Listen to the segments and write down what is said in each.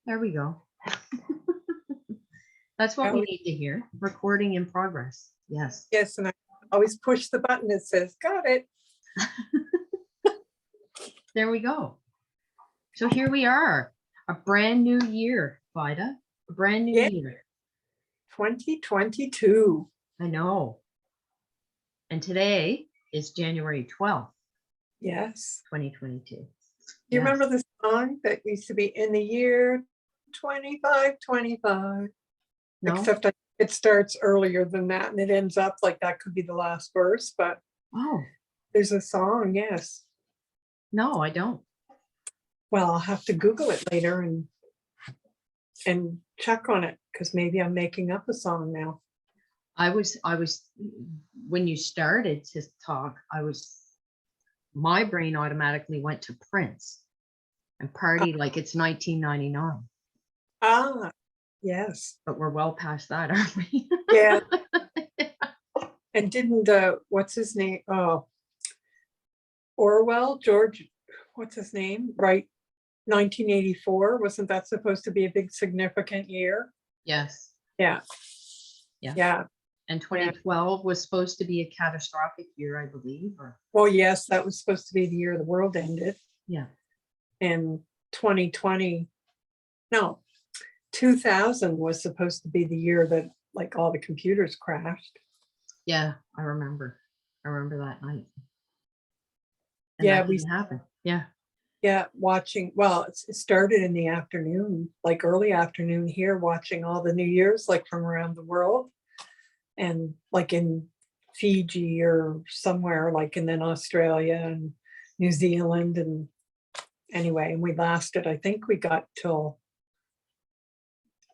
There we go. That's what we need to hear. Recording in progress. Yes. Yes, and I always push the button that says, got it. There we go. So here we are, a brand new year, Vida. A brand new year. 2022. I know. And today is January 12th, Yes. 2022. You remember the song that used to be in the year 2525? No? Except it starts earlier than that and it ends up like that could be the last verse, but there's a song, yes. No, I don't. Well, I'll have to Google it later and check on it because maybe I'm making up a song now. I was when you started to talk, my brain automatically went to Prince and Party Like It's 1999. Ah, yes. But we're well past that, aren't we? Yeah. And didn't what's his name? Oh, Orwell, George, what's his name? Right. 1984. Wasn't that supposed to be a big significant year? Yes. Yeah. Yeah. Yeah. And 2012 was supposed to be a catastrophic year, I believe. Well, yes, that was supposed to be the year the world ended. Yeah. And 2020, no, 2000 was supposed to be the year that like all the computers crashed. Yeah, I remember that night. And yeah, that didn't happen. Yeah. Yeah, watching, well, it started in the afternoon, like early afternoon here, watching all the New Year's, like from around the world. And like in Fiji or somewhere, like, and then Australia and New Zealand. And anyway, and we lasted, I think we got till,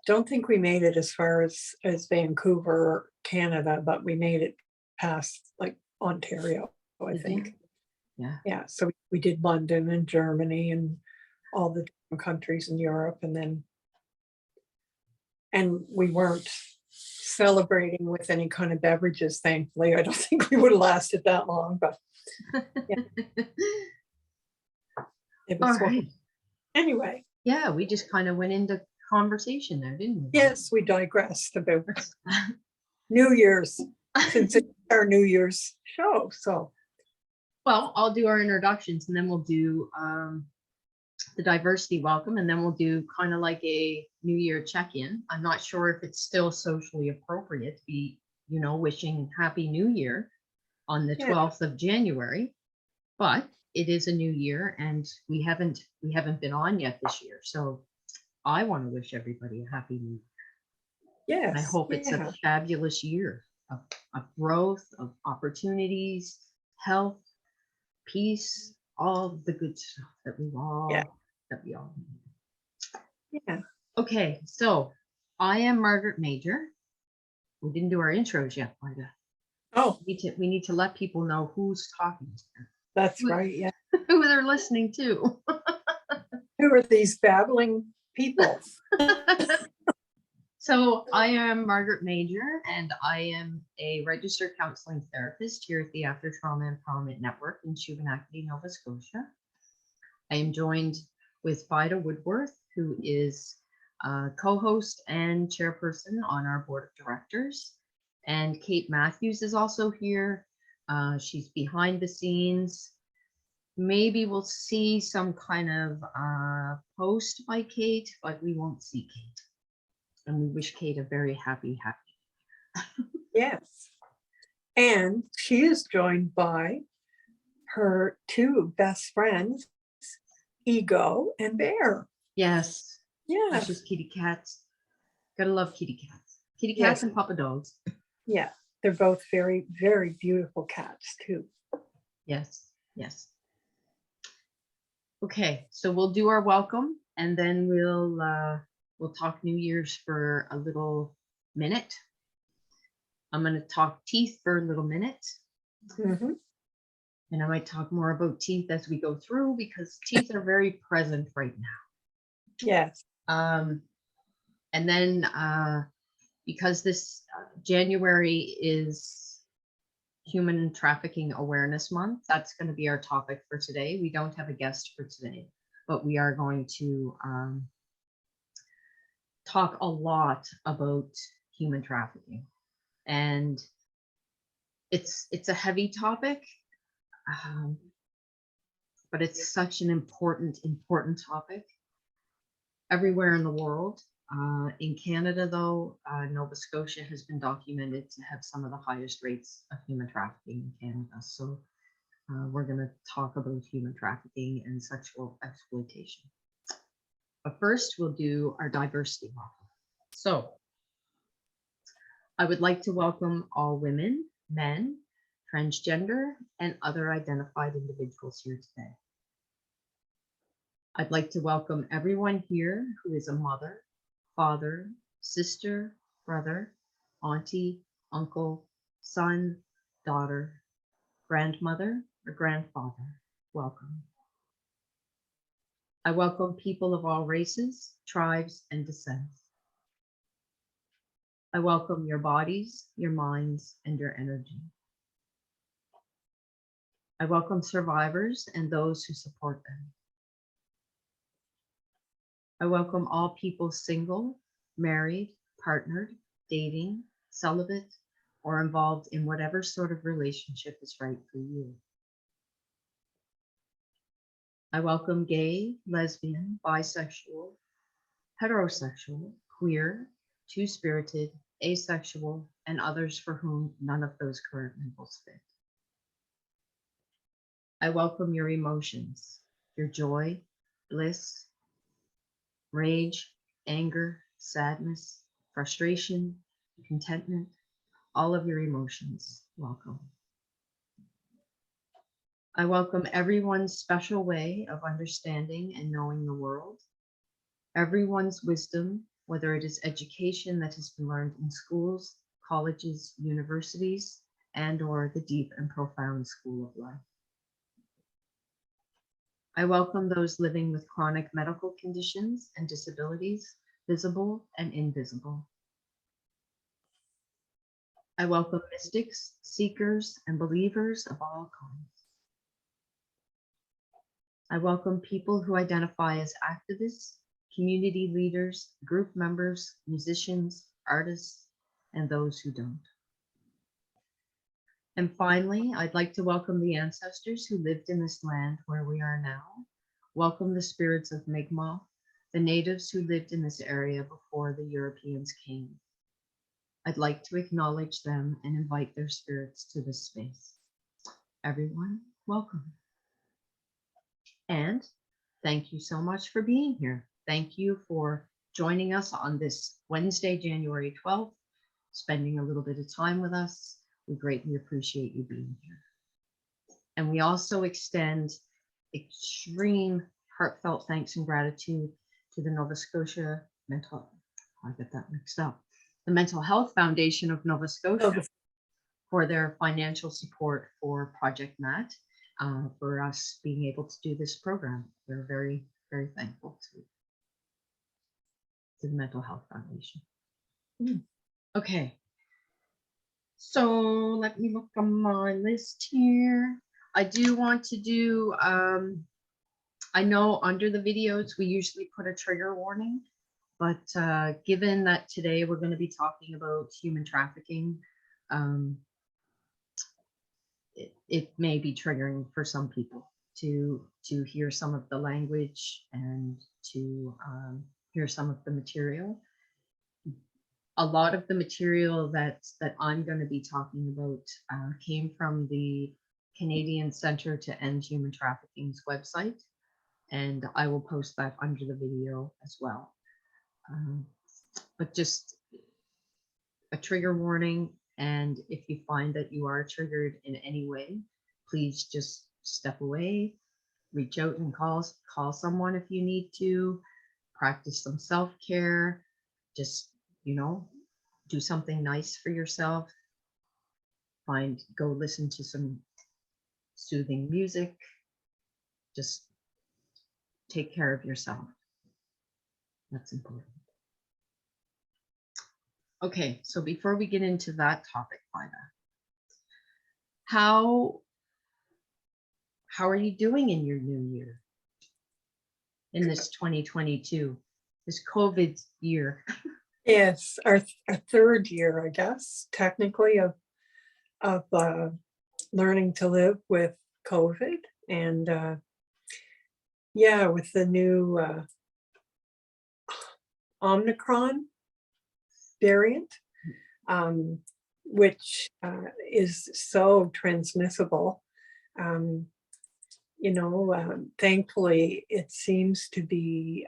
don't think we made it as far as Vancouver, Canada, but we made it past like Ontario, I think. Yeah. Yeah. So we did London and Germany and all the different countries in Europe. And we weren't celebrating with any kind of beverages, thankfully. I don't think we would have lasted that long, but yeah. It was right. Anyway. Yeah, we just kind of went into conversation there, didn't we? Yes, we digressed about New Year's, since it's our New Year's show. So, well, I'll do our introductions and then we'll do the diversity welcome, and then we'll do kind of like a New Year check-in. I'm not sure if it's still socially appropriate to be, wishing Happy New Year on the 12th of January, but it is a new year and we haven't been on yet this year. So I want to wish everybody a Happy New Year. yes. I hope it's a fabulous year of growth, of opportunities, health, peace, all the good stuff that we all need. Yeah. Okay, so I am Margaret Major. We didn't do our intros yet, Marga. Oh, we need to let people know who's talking to them. That's right. Yeah. Who they're listening to. Who are these babbling people? So I am Margaret Major, and I am a registered counseling therapist here at the After Trauma Empowerment Network in Shubenacadie, Nova Scotia. I am joined with Vida Woodworth, who is co-host and chairperson on our board of directors. And Kate Matthews is also here. She's behind the scenes. Maybe we'll see some kind of post by Kate, but we won't see Kate. And we wish Kate a very happy Yes. And she is joined by her two best friends, Ego and Bear. Yes. Yeah. Precious kitty cats. Gotta love kitty cats. Kitty cats and puppy dogs. Yeah. They're both very, very beautiful cats too. Yes. Yes. Okay, so we'll do our welcome and then we'll talk New Year's for a little minute. I'm going to talk teeth for a little minute. Mm-hmm. And I might talk more about teeth as we go through because teeth are very present right now. Yes. And then because this January is Human Trafficking Awareness Month, that's going to be our topic for today. We don't have a guest for today, but we are going to talk a lot about human trafficking, and it's a heavy topic, um, but it's such an important topic everywhere in the world. In Canada, though, Nova Scotia has been documented to have some of the highest rates of human trafficking in Canada. So we're going to talk about human trafficking and sexual exploitation. But first, we'll do our diversity welcome. So I would like to welcome all women, men, transgender, and other identified individuals here today. I'd like to welcome everyone here who is a mother, father, sister, brother, auntie, uncle, son, daughter, grandmother, or grandfather. Welcome. I welcome people of all races, tribes, and descents. I welcome your bodies, your minds, and your energy. I welcome survivors and those who support them. I welcome all people single, married, partnered, dating, celibate, or involved in whatever sort of relationship is right for you. I welcome gay, lesbian, bisexual, heterosexual, queer, two-spirited, asexual, and others for whom none of those current labels fit. I welcome your emotions, your joy, bliss, rage, anger, sadness, frustration, contentment, all of your emotions. Welcome. I welcome everyone's special way of understanding and knowing the world, everyone's wisdom, whether it is education that has been learned in schools, colleges, universities, and/or the deep and profound school of life. I welcome those living with chronic medical conditions and disabilities, visible and invisible. I welcome mystics, seekers, and believers of all kinds. I welcome people who identify as activists, community leaders, group members, musicians, artists, and those who don't. And finally, I'd like to welcome the ancestors who lived in this land where we are now. Welcome the spirits of Mi'kmaq, the natives who lived in this area before the Europeans came. I'd like to acknowledge them and invite their spirits to this space. Everyone, welcome. And thank you so much for being here. Thank you for joining us on this Wednesday, January 12th, spending a little bit of time with us. We greatly appreciate you being here. And we also extend extreme heartfelt thanks and gratitude to the Nova Scotia Mental, I get that mixed up, the Mental Health Foundation of Nova Scotia for their financial support for Project MAAT, for us being able to do this program. We're very, very thankful to the Mental Health Foundation. Okay. So let me look on my list here. I do want to do, I know under the videos, we usually put a trigger warning, but given that today we're going to be talking about human trafficking, it may be triggering for some people to hear some of the language and to hear some of the material. A lot of the material that I'm going to be talking about came from the Canadian Centre to End Human Trafficking's website, and I will post that under the video as well. But just a trigger warning, and if you find that you are triggered in any way, please just step away, reach out and call someone if you need to, practice some self-care, just, you know, do something nice for yourself, go listen to some soothing music, just take care of yourself. That's important. Okay, so before we get into that topic, Vida, how are you doing in your new year, in this 2022? this COVID year. Yes, our third year, I guess, technically of learning to live with COVID, and yeah, with the new Omicron variant, which is so transmissible. Thankfully, it seems to be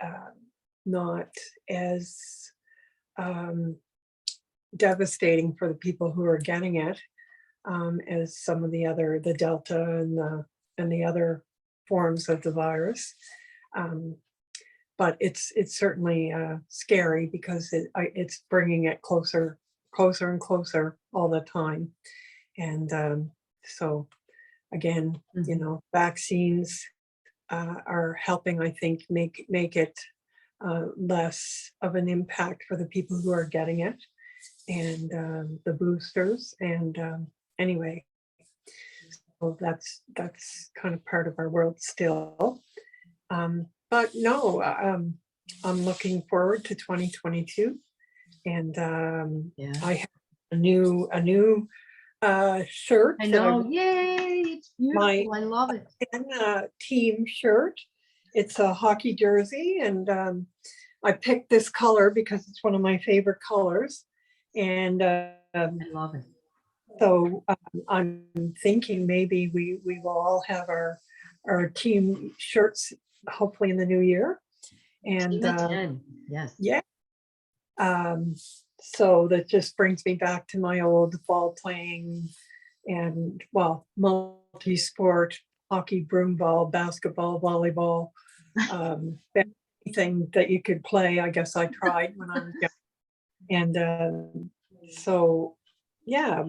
not as devastating for the people who are getting it as some of the Delta and the other forms of the virus. But it's certainly scary because it's bringing it closer and closer all the time. And so again, vaccines are helping, I think, make it less of an impact for the people who are getting it, and the boosters. And anyway, so that's kind of part of our world still. But no, I'm looking forward to 2022, and I have a new shirt. I know, yay! It's beautiful. I love it. Team shirt. It's a hockey jersey, and I picked this color because it's one of my favorite colors, and I love it. So I'm thinking maybe we will all have our team shirts hopefully in the new year. And Team of 10. Yes. yeah. So that just brings me back to my old ball playing and, well, multi-sport, hockey, broom ball, basketball, volleyball, anything that you could play. I guess I tried when I was young. And so yeah,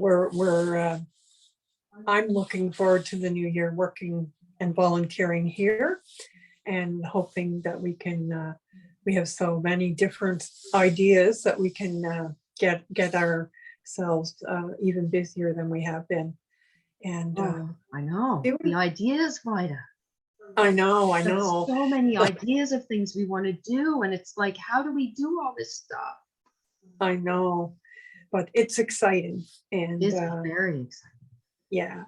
I'm looking forward to the new year, working and volunteering here, and hoping that we can, we have so many different ideas that we can get ourselves even busier than we have been. And I know the ideas, Vida. I know. There's so many ideas of things we want to do, and it's like, how do we do all this stuff? I know, but it's exciting, and it's very exciting. Yeah.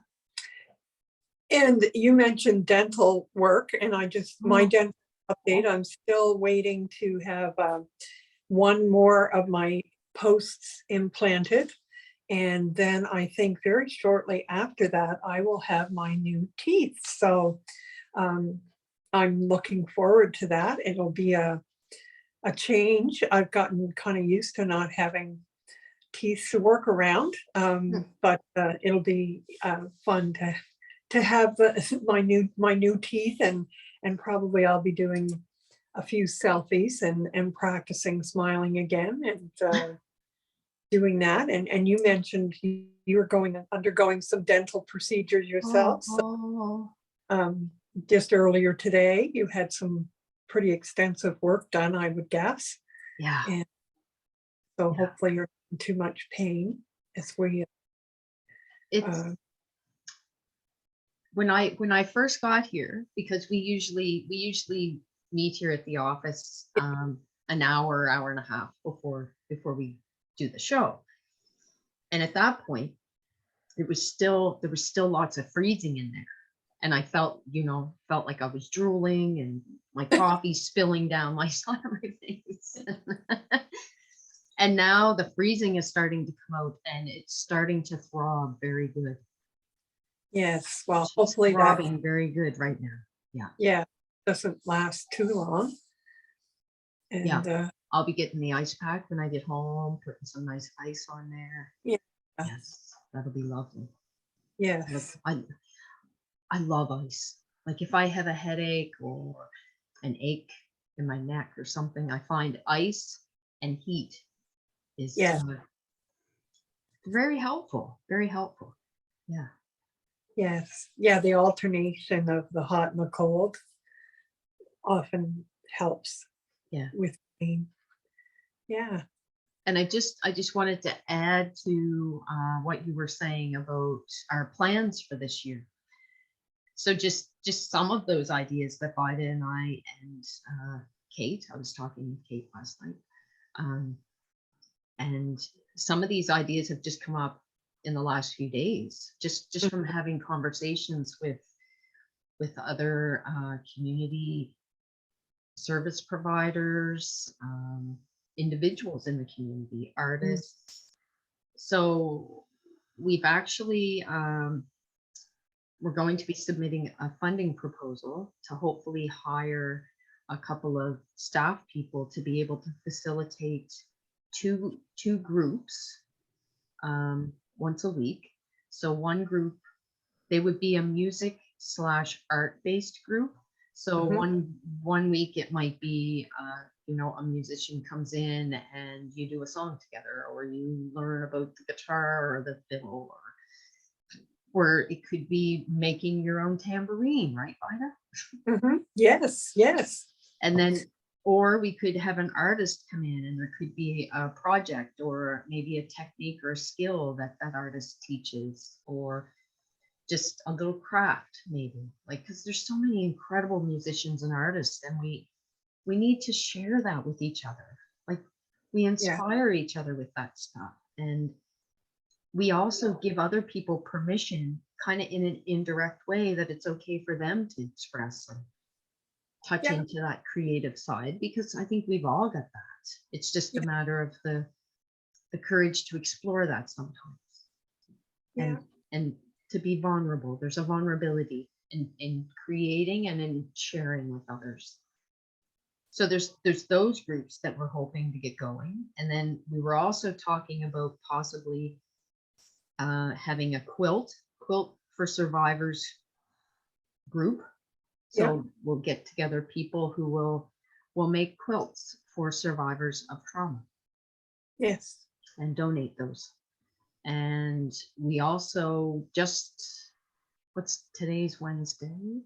And you mentioned dental work, and my dental update, I'm still waiting to have one more of my posts implanted. And then I think very shortly after that, I will have my new teeth. So I'm looking forward to that. It'll be a change. I've gotten kind of used to not having teeth to work around, but it'll be fun to have my new teeth, and probably I'll be doing a few selfies and practicing smiling again, and doing that. And you mentioned you were undergoing some dental procedures yourself. So, just earlier today, you had some pretty extensive work done, I would guess. Yeah. And so hopefully you're not in too much pain as we. It's when I first got here, because we usually meet here at the office an hour and a half before we do the show. And at that point, there was still lots of freezing in there. And I felt like I was drooling and my coffee spilling down my side of my face. And now the freezing is starting to come out, and it's starting to throb very good. Yes, well, hopefully throbbing very good right now. Yeah. Yeah, doesn't last too long. And I'll be getting the ice pack when I get home, putting some nice ice on there. Yeah. Yes, that'll be lovely. Yes. I love ice. Like if I have a headache or an ache in my neck or something, I find ice and heat is very helpful. Very helpful. Yeah. Yes. Yeah, the alternation of the hot and the cold often helps. Yeah. With pain. Yeah. And I just wanted to add to what you were saying about our plans for this year. So just some of those ideas that Vida and I and Kate. I was talking with Kate last night. And some of these ideas have just come up in the last few days, just from having conversations with other community service providers, individuals in the community, artists. So we've actually, we're going to be submitting a funding proposal to hopefully hire a couple of staff people to be able to facilitate two groups once a week. So one group, they would be a music / art based group. So one week it might be you know, a musician comes in and you do a song together, or you learn about the guitar or the fiddle, or it could be making your own tambourine, right, Vida? Yes, yes. And then, or we could have an artist come in and there could be a project or maybe a technique or a skill that that artist teaches, or just a little craft maybe, like, because there's so many incredible musicians and artists, and we need to share that with each other. Like, we inspire each other with that stuff. And we also give other people permission, kind of in an indirect way, that it's okay for them to express and touch into that creative side, because I think we've all got that. It's just a matter of the courage to explore that sometimes. And to be vulnerable. There's a vulnerability in creating and in sharing with others. So there's those groups that we're hoping to get going. And then we were also talking about possibly having a quilt for survivors group. So we'll get together people who will make quilts for survivors of trauma. Yes. And donate those. And we also just, what's today's Wednesday?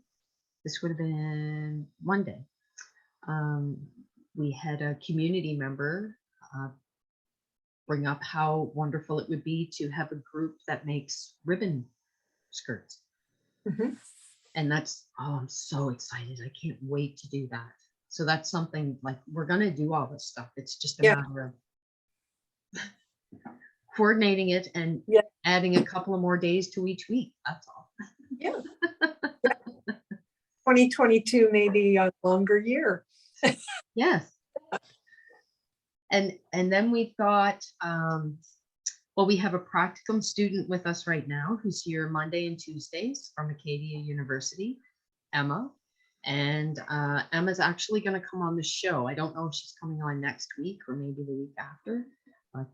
This would have been Monday. We had a community member bring up how wonderful it would be to have a group that makes ribbon skirts. And that's, oh, I'm so excited. I can't wait to do that. So that's something, like, we're going to do all this stuff. It's just a matter of coordinating it and adding a couple of more days to each week. That's all. 2022 may be a longer year. Yes. And then we've got, well, we have a practicum student with us right now who's here Monday and Tuesdays from Acadia University, Emma. And Emma's actually going to come on the show. I don't know if she's coming on next week or maybe the week after, but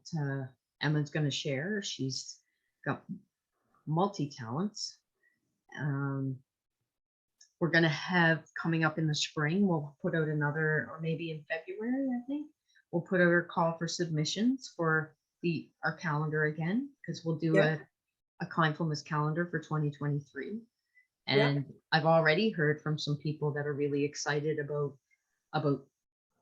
Emma's going to share. She's got multi-talents. We're going to have, coming up in the spring, we'll put out another, or maybe in February, I think, we'll put out a call for submissions for our calendar again, because we'll do a kindfulness calendar for 2023. And I've already heard from some people that are really excited about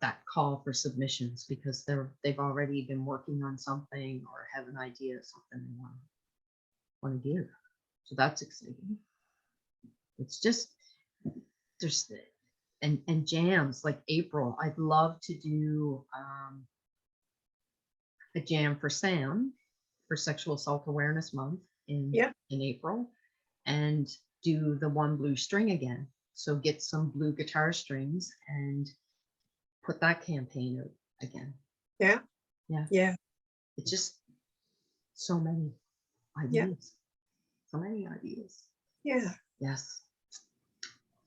that call for submissions, because they've already been working on something or have an idea of something they want to give. So that's exciting. It's just, there's and jams like April. I'd love to do a jam for Sam for Sexual Assault Awareness Month in April, and do the one blue string again. So get some blue guitar strings and put that campaign out again. It's just so many ideas. So many ideas. Yes.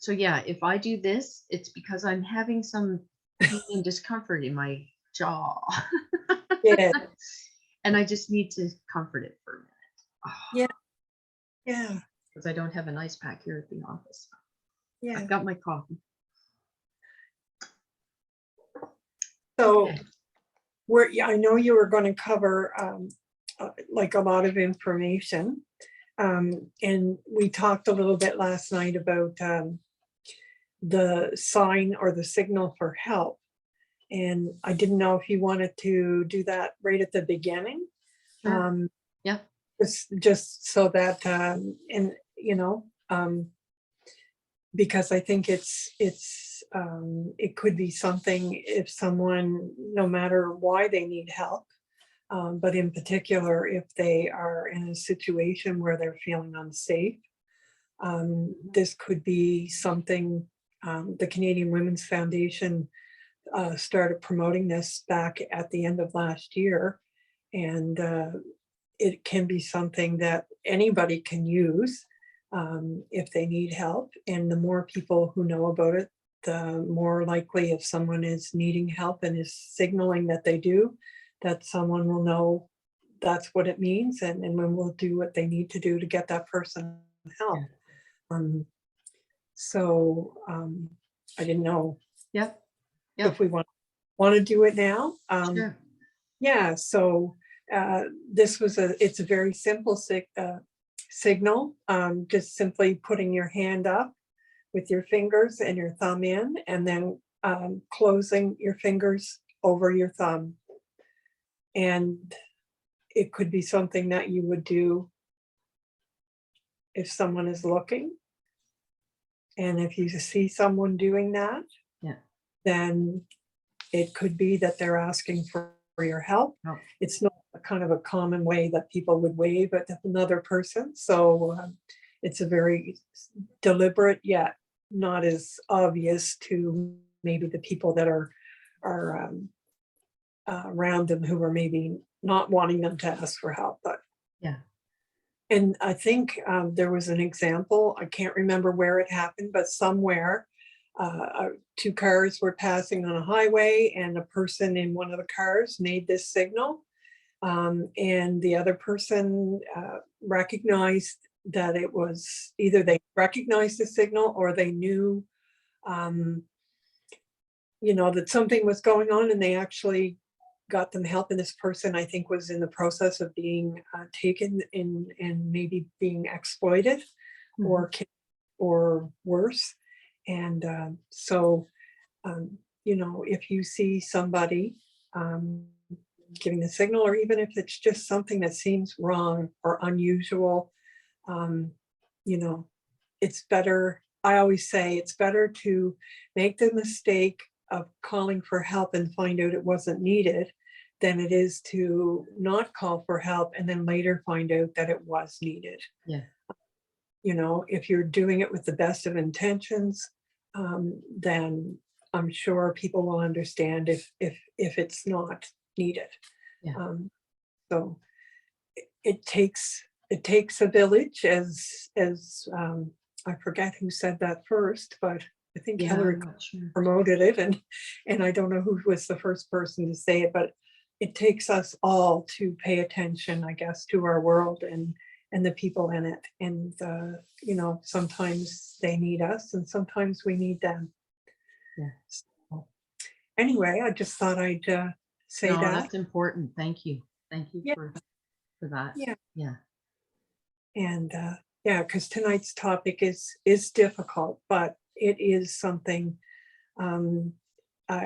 So yeah, if I do this, it's because I'm having some pain and discomfort in my jaw. And I just need to comfort it for a minute. Because I don't have an ice pack here at the office. I've got my coffee. So I know you were going to cover like a lot of information. And we talked a little bit last night about the sign or the signal for help. And I didn't know if you wanted to do that right at the beginning. Sure. Just so that, and you know, because I think it's it could be something if someone, no matter why they need help, but in particular, if they are in a situation where they're feeling unsafe, this could be something. The Canadian Women's Foundation started promoting this back at the end of last year, and it can be something that anybody can use if they need help. And the more people who know about it, the more likely, if someone is needing help and is signaling that they do, that someone will know that's what it means, and when will do what they need to do to get that person help. I didn't know Yep. if we want to do it now. Sure. Yeah, so it's a very simple signal, just simply putting your hand up with your fingers and your thumb in, and then closing your fingers over your thumb. And it could be something that you would do if someone is looking. And if you see someone doing that, Yeah. then it could be that they're asking for your help. Oh. It's not a kind of a common way that people would wave at another person. So it's a very deliberate, yet not as obvious to maybe the people that are around them who are maybe not wanting them to ask for help. But Yeah. and I think there was an example, I can't remember where it happened, but somewhere two cars were passing on a highway, and a person in one of the cars made this signal, and the other person recognized that it was either they recognized the signal or they knew that something was going on, and they actually got them help. And this person, I think, was in the process of being taken in and maybe being exploited or worse. And if you see somebody giving the signal, or even if it's just something that seems wrong or unusual, it's better. I always say it's better to make the mistake of calling for help and find out it wasn't needed than it is to not call for help and then later find out that it was needed. Yeah. If you're doing it with the best of intentions, then I'm sure people will understand if it's not needed. Yeah. So it takes a village, as I forget who said that first, but I think Hillary I'm not sure. promoted it, and I don't know who was the first person to say it, but it takes us all to pay attention, I guess, to our world and the people in it. And sometimes they need us and sometimes we need them. Yeah. So, anyway, I just thought I'd say No, that. that's important. Thank you. Thank you Yeah. for that. Yeah. Yeah. And because tonight's topic is difficult, but it is something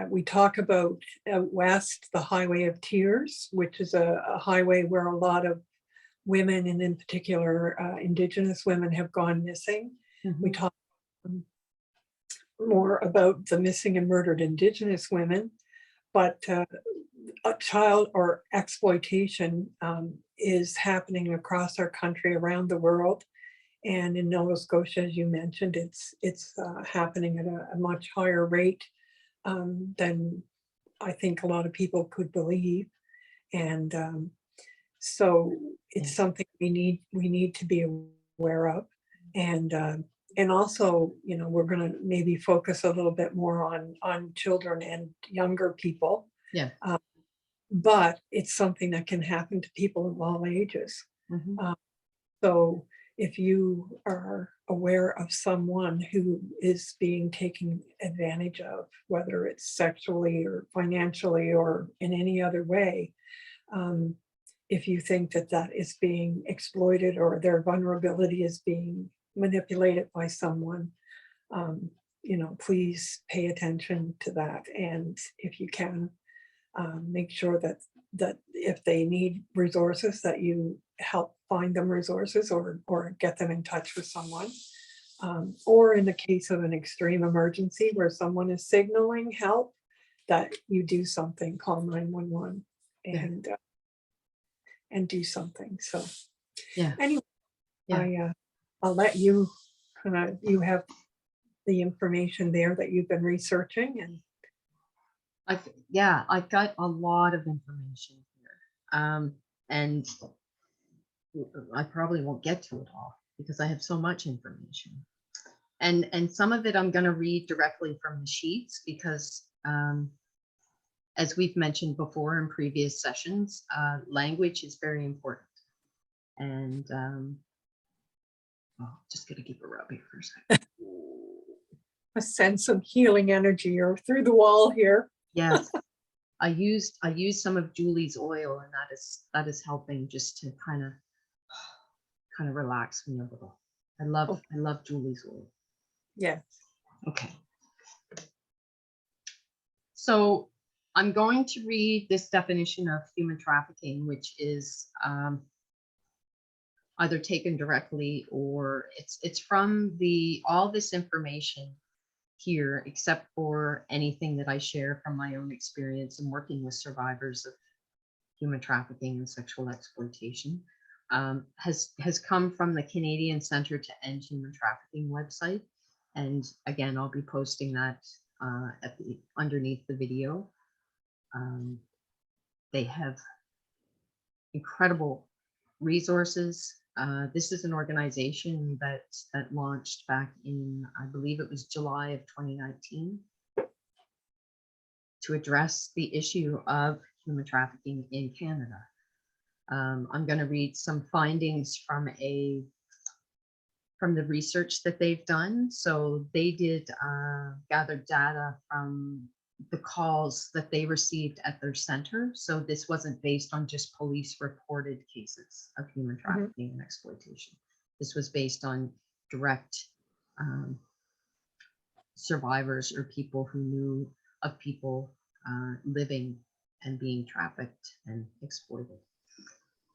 we talk about west, the Highway of Tears, which is a highway where a lot of women, and in particular Indigenous women, have gone missing. We talk more about the missing and murdered Indigenous women, but a child or exploitation is happening across our country, around the world. And in Nova Scotia, as you mentioned, it's happening at a much higher rate than I think a lot of people could believe. And so it's something we need to be aware of. And also, we're going to maybe focus a little bit more on children and younger people. Yeah. But it's something that can happen to people of all ages. So if you are aware of someone who is being taken advantage of, whether it's sexually or financially or in any other way, if you think that is being exploited or their vulnerability is being manipulated by someone, please pay attention to that. And if you can, make sure that if they need resources, that you help find them resources or get them in touch with someone. Or in the case of an extreme emergency where someone is signaling help, that you do something, call 911 and do something. So Yeah. anyway, Yeah. I'll let you you have the information there that you've been researching, and I've got a lot of information here. And I probably won't get to it all because I have so much information. And some of it I'm going to read directly from the sheets because as we've mentioned before in previous sessions, language is very important. And just gonna keep a rub here for a second. I sense some healing energy or through the wall here. Yes, I used some of Julie's oil, and that is helping just to kind of relax me a little. I love Julie's oil. Yes. Okay. So I'm going to read this definition of human trafficking, which is either taken directly or it's from all this information here, except for anything that I share from my own experience in working with survivors of human trafficking and sexual exploitation, has come from the Canadian Centre to End Human Trafficking website. And again, I'll be posting that underneath the video. They have incredible resources. This is an organization that launched back in, I believe it was July of 2019, to address the issue of human trafficking in Canada. I'm going to read some findings from the research that they've done. So they did gather data from the calls that they received at their center. So this wasn't based on just police reported cases of human trafficking and exploitation. This was based on direct survivors or people who knew of people living and being trafficked and exploited.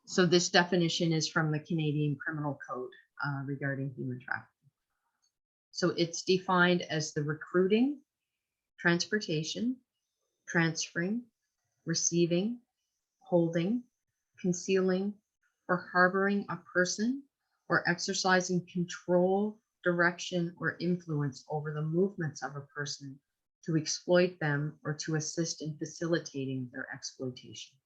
So this definition is from the Canadian Criminal Code regarding human trafficking. So it's defined as the recruiting, transportation, transferring, receiving, holding, concealing, or harboring a person or exercising control, direction, or influence over the movements of a person to exploit them or to assist in facilitating their exploitation.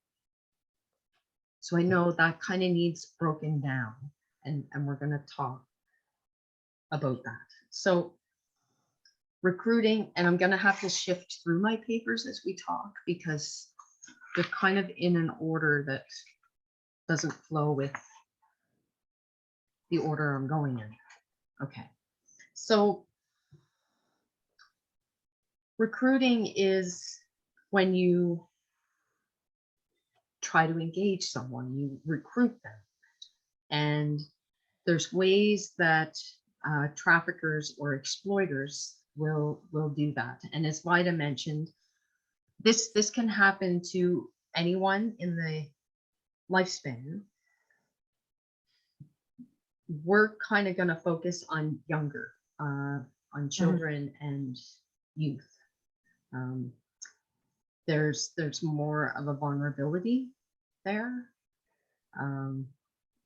So I know that kind of needs broken down, and we're going to talk about that. So recruiting, and I'm going to have to shift through my papers as we talk because they're kind of in an order that doesn't flow with the order I'm going in. Okay. So recruiting is when you try to engage someone, you recruit them. And there's ways that traffickers or exploiters will do that. And as Vida mentioned, this can happen to anyone in the lifespan. We're kind of going to focus on younger, on children and youth. There's more of a vulnerability there.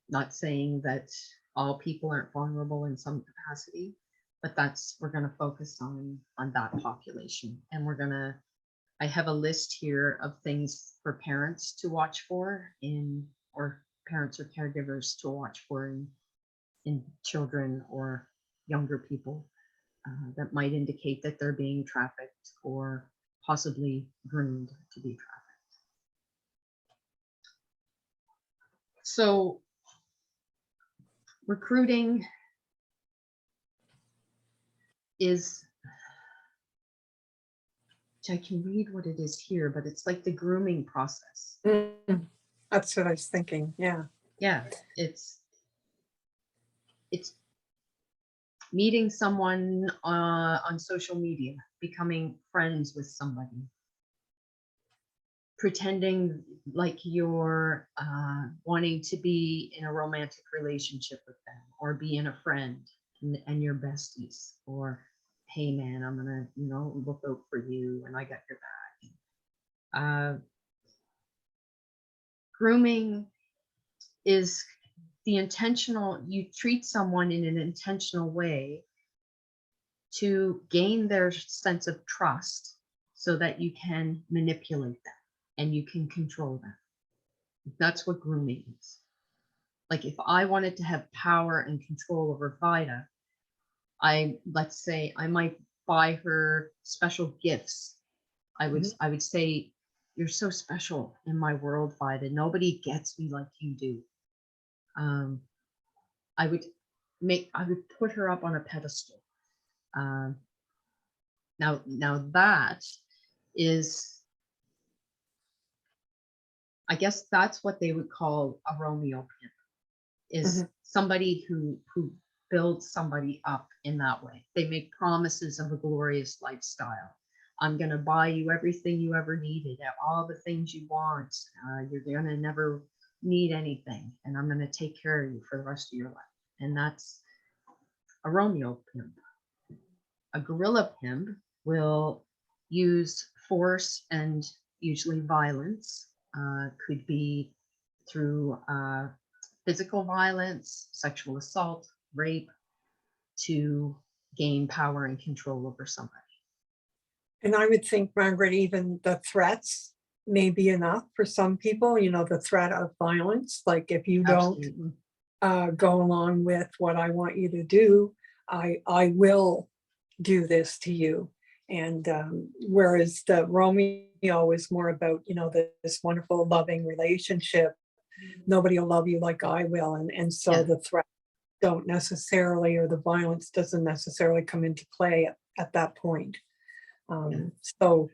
Not saying that all people aren't vulnerable in some capacity, but we're going to focus on that population. And I have a list here of things for parents to watch for or parents or caregivers to watch for in children or younger people that might indicate that they're being trafficked or possibly groomed to be trafficked. So recruiting is, I can read what it is here, but it's like the grooming process. That's what I was thinking. Yeah. Yeah, it's meeting someone on social media, becoming friends with somebody, pretending like you're wanting to be in a romantic relationship with them or being a friend, and your besties, or hey man, I'm gonna, look out for you and I got your back. Grooming is you treat someone in an intentional way to gain their sense of trust so that you can manipulate them and you can control them. That's what grooming is. Like if I wanted to have power and control over Vida, let's say I might buy her special gifts. I would say, you're so special in my world, Vida. Nobody gets me like you do. I would put her up on a pedestal. Now that is, I guess that's what they would call a Romeo pimp, is somebody who builds somebody up in that way. They make promises of a glorious lifestyle. I'm going to buy you everything you ever needed, all the things you want. You're going to never need anything, and I'm going to take care of you for the rest of your life. And that's a Romeo pimp. A gorilla pimp will use force and usually violence. Could be through physical violence, sexual assault, rape, to gain power and control over somebody. And I would think, Margaret, even the threats may be enough for some people, the threat of violence. Like if you don't go along with what I want you to do, I will do this to you. And whereas the Romeo is more about, this wonderful loving relationship, nobody will love you like I will. And so the threat don't necessarily, or the violence doesn't necessarily come into play at that point. So,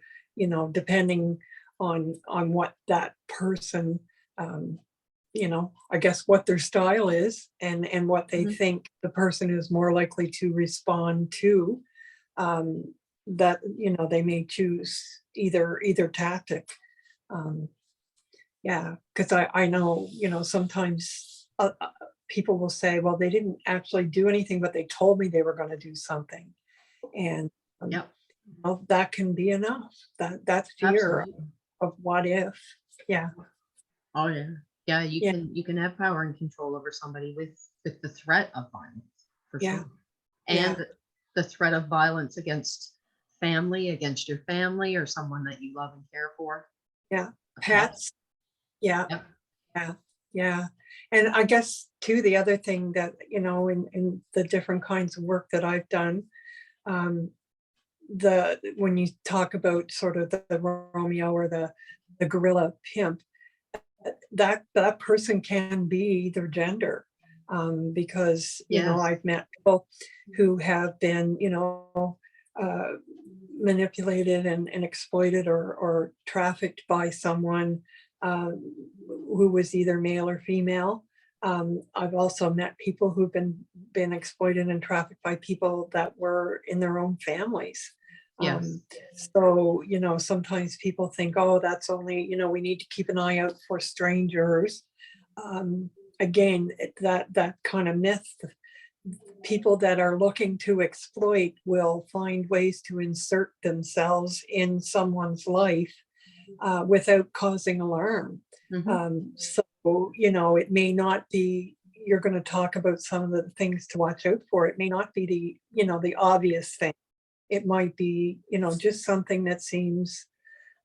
depending on what that person, I guess what their style is and what they think the person is more likely to respond to, that, they may choose either tactic. Because I know, sometimes people will say, well, they didn't actually do anything, but they told me they were going to do something. And well, that can be enough. That's fear of what if. Yeah. Oh yeah. Yeah, you can have power and control over somebody with the threat of violence, for sure. And the threat of violence against your family, or someone that you love and care for. Yeah. Pets. Yeah. Yeah. And I guess too, the other thing that, in the different kinds of work that I've done, when you talk about sort of the Romeo or the gorilla pimp, that person can be either gender, because I've met people who have been manipulated and exploited or trafficked by someone who was either male or female. I've also met people who've been exploited and trafficked by people that were in their own families. So, sometimes people think, oh, that's only, we need to keep an eye out for strangers. Again, that kind of myth, people that are looking to exploit will find ways to insert themselves in someone's life without causing alarm. So, it may not be, you're going to talk about some of the things to watch out for. It may not be the obvious thing. It might be, just something that seems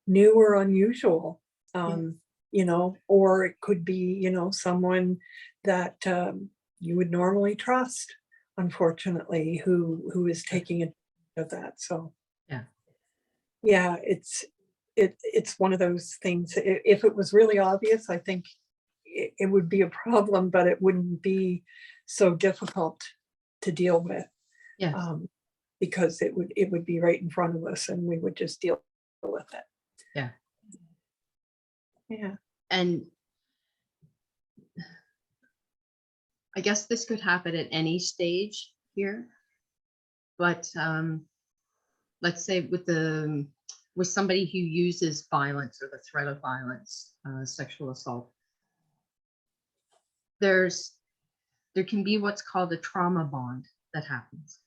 new or unusual, or it could be, someone that you would normally trust, unfortunately, who is taking advantage of that. So, it's one of those things. If it was really obvious, I think it would be a problem, but it wouldn't be so difficult to deal with. Because it would be right in front of us and we would just deal with it. Yeah. And I guess this could happen at any stage here, but let's say with somebody who uses violence or the threat of violence, sexual assault, there can be what's called a trauma bond that happens.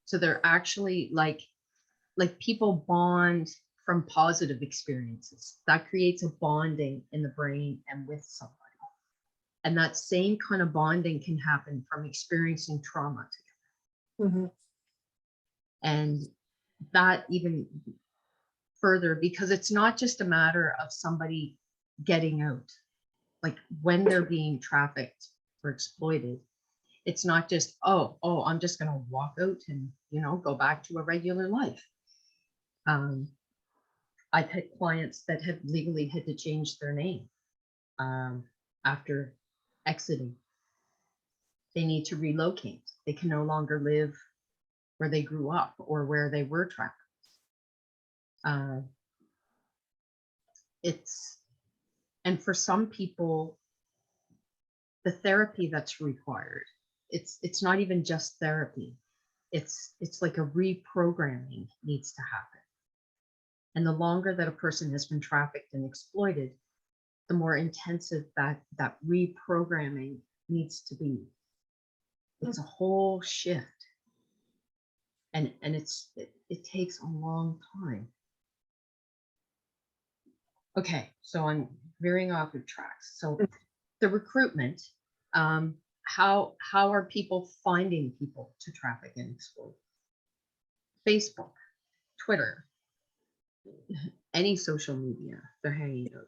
So they're actually like people bond from positive experiences. That creates a bonding in the brain and with somebody. And that same kind of bonding can happen from experiencing trauma together. Mm-hmm. And that even further, because it's not just a matter of somebody getting out. Like when they're being trafficked or exploited, it's not just, oh, I'm just going to walk out and, go back to a regular life. I've had clients that have legally had to change their name after exiting. They need to relocate. They can no longer live where they grew up or where they were trafficked. And for some people, the therapy that's required, it's not even just therapy. It's like a reprogramming needs to happen. And the longer that a person has been trafficked and exploited, the more intensive that reprogramming needs to be. It's a whole shift. And it takes a long time. Okay, so I'm veering off of tracks. So the recruitment, how are people finding people to traffic and exploit? Facebook, Twitter, any social media, they're hanging out.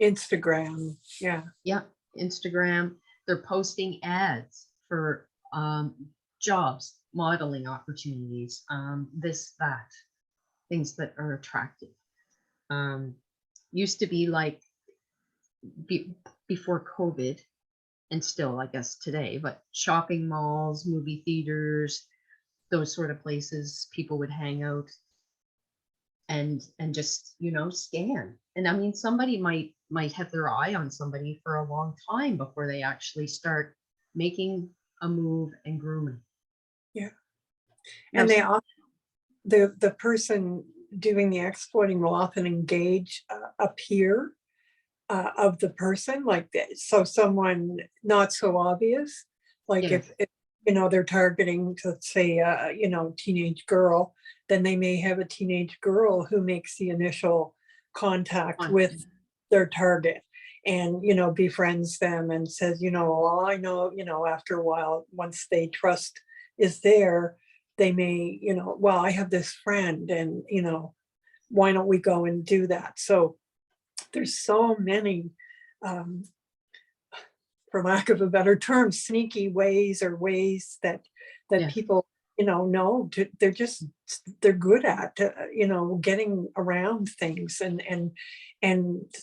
Instagram, yeah. Yeah, Instagram, they're posting ads for jobs, modeling opportunities, this, that, things that are attractive. Used to be like before COVID, and still, I guess, today, but shopping malls, movie theaters, those sort of places, people would hang out and just, scan. And I mean, somebody might have their eye on somebody for a long time before they actually start making a move and grooming. Yeah. And they often, the person doing the exploiting will often engage a peer of the person, like that. So someone not so obvious, like if they're targeting, let's say, teenage girl, then they may have a teenage girl who makes the initial contact with their target and, befriends them and says, well, I know, after a while, once they trust is there, they may, well, I have this friend and, why don't we go and do that? So there's so many, for lack of a better term, sneaky ways or ways that people, know they're good at, getting around things and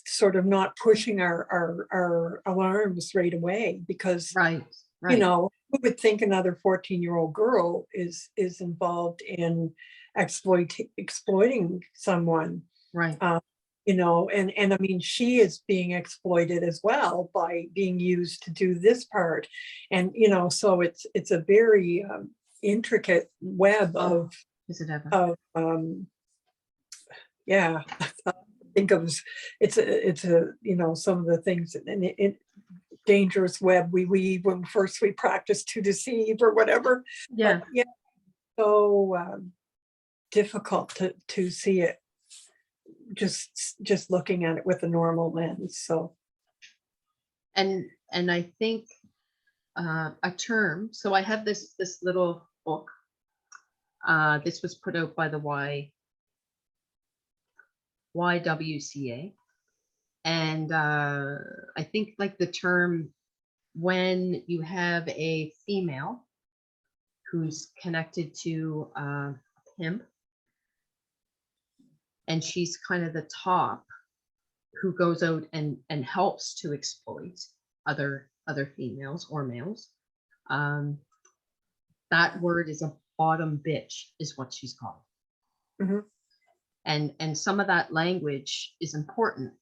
sort of not pushing our alarms right away because, right. who would think another 14-year-old girl is involved in exploiting someone, right. And I mean, she is being exploited as well by being used to do this part. And, so it's a very intricate web of, is it ever? Yeah, I think of it's a, some of the things in dangerous web we when first we practiced to deceive or whatever. Yeah. But, yeah. So difficult to see it. Just looking at it with a normal lens. So and I think a term, so I have this little book, this was put out by the YWCA, and I think like the term, when you have a female who's connected to a pimp and she's kind of the top who goes out and helps to exploit other females or males. That word is a bottom bitch, is what she's called. Mm-hmm. And some of that language is important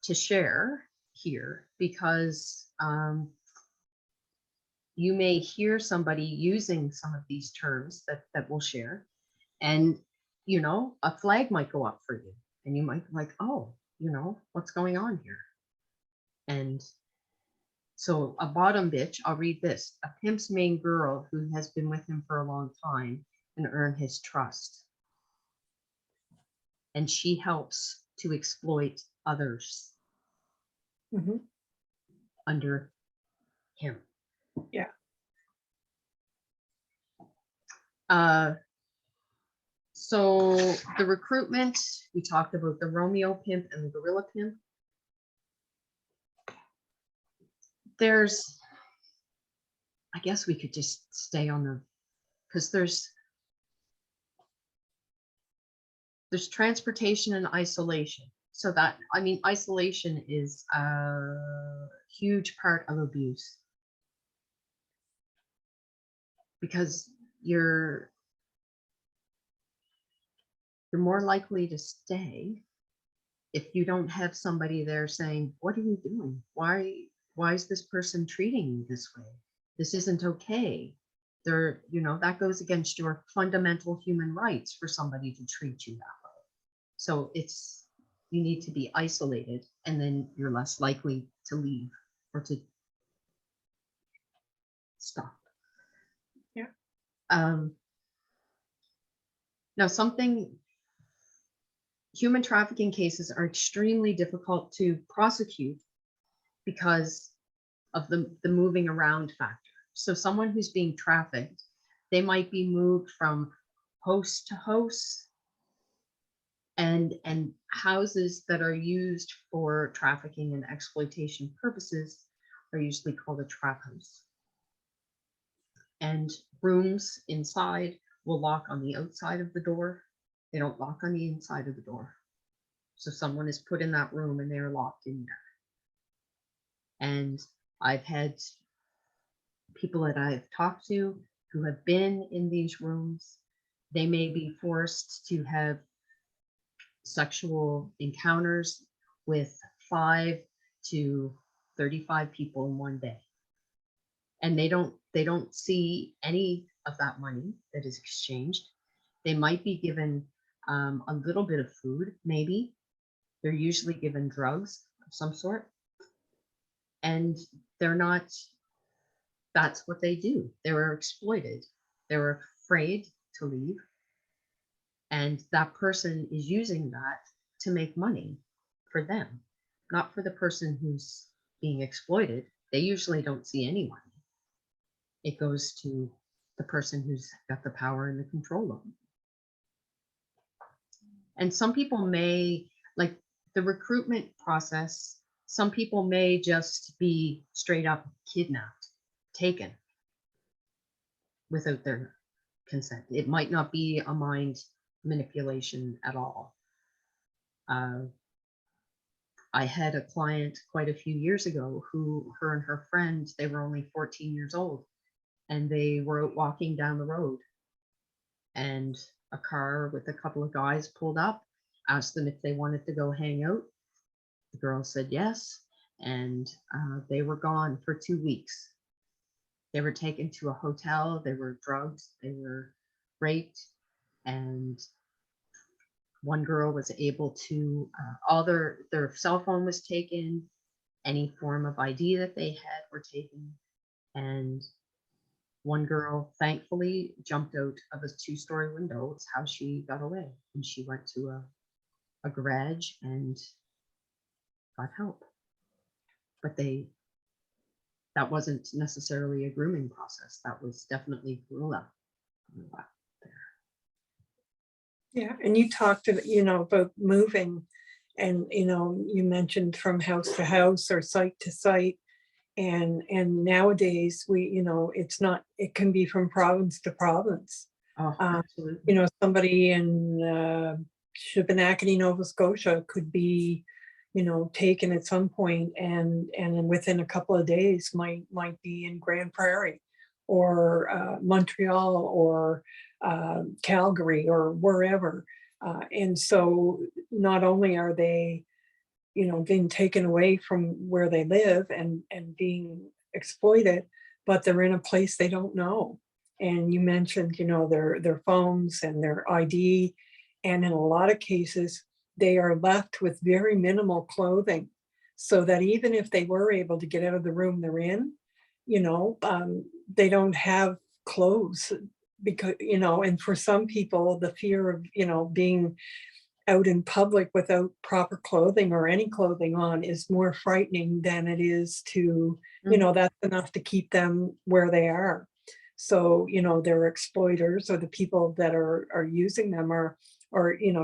to share here because you may hear somebody using some of these terms that we'll share, and a flag might go up for you, and you might be like, oh, what's going on here? And So a bottom bitch, I'll read this. A pimp's main girl who has been with him for a long time and earn his trust. And she helps to exploit others Mhm. under him. Yeah. So the recruitment, we talked about the Romeo pimp and the gorilla pimp. There's, I guess we could just stay on the, because there's transportation and isolation. So that, I mean, isolation is a huge part of abuse, because you're more likely to stay if you don't have somebody there saying, what are you doing? Why is this person treating you this way? This isn't okay. There, you know, that goes against your fundamental human rights for somebody to treat you that way. So it's, you need to be isolated, and then you're less likely to leave or to stop. Yeah. Now, human trafficking cases are extremely difficult to prosecute because of the moving around factor. So someone who's being trafficked, they might be moved from host to host, and houses that are used for trafficking and exploitation purposes are usually called a trap house. And rooms inside will lock on the outside of the door. They don't lock on the inside of the door. So someone is put in that room and they're locked in there. And I've had people that I've talked to who have been in these rooms. They may be forced to have sexual encounters with 5 to 35 people in one day. And they don't see any of that money that is exchanged. They might be given a little bit of food, maybe. They're usually given drugs of some sort. And they're not, that's what they do. They were exploited. They were afraid to leave. And that person is using that to make money for them, not for the person who's being exploited. They usually don't see any money. It goes to the person who's got the power and the control of them. And some people may, like the recruitment process, some people may just be straight up kidnapped, taken without their consent. It might not be a mind manipulation at all. I had a client quite a few years ago who, her and her friend, they were only 14 years old, and they were out walking down the road, and a car with a couple of guys pulled up, asked them if they wanted to go hang out. The girl said yes, and they were gone for 2 weeks. They were taken to a hotel, they were drugged, they were raped, and one girl was able to, all their cell phone was taken, any form of ID that they had were taken, and one girl thankfully jumped out of a 2-story window. It's how she got away. And she went to a garage and got help. But that wasn't necessarily a grooming process. That was definitely guerrilla. Yeah, and you talked, about moving, and, you mentioned from house to house or site to site. And nowadays it's not, it can be from province to province. Oh, absolutely. Somebody in Shubenacadie, Nova Scotia could be, taken at some point, and within a couple of days might be in Grand Prairie or Montreal or Calgary or wherever. And so not only are they being taken away from where they live and being exploited, but they're in a place they don't know. And you mentioned, their phones and their ID. And in a lot of cases, they are left with very minimal clothing. so that even if they were able to get out of the room they're in, they don't have clothes because, and for some people, the fear of, being out in public without proper clothing or any clothing on is more frightening than it is to, that's enough to keep them where they are. So, their exploiters or the people that are using them are,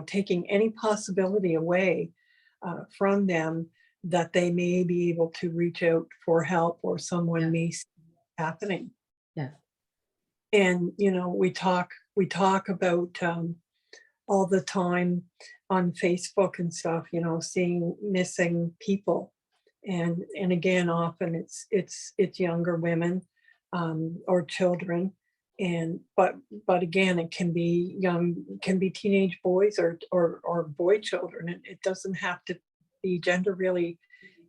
taking any possibility away from them that they may be able to reach out for help or someone Yeah. may see happening. Yeah. And, we talk about all the time on Facebook and stuff, seeing missing people. And again, often it's younger women or children. But again, it can be teenage boys or boy children. It doesn't have to be gender really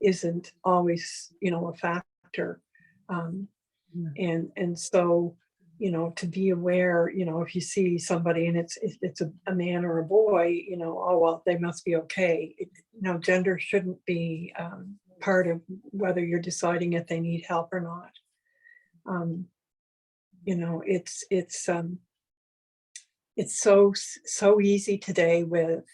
isn't always, a factor. And so, to be aware, if you see somebody and it's a man or a boy, oh, well, they must be okay. Gender shouldn't be part of whether you're deciding if they need help or not. It's so easy today with,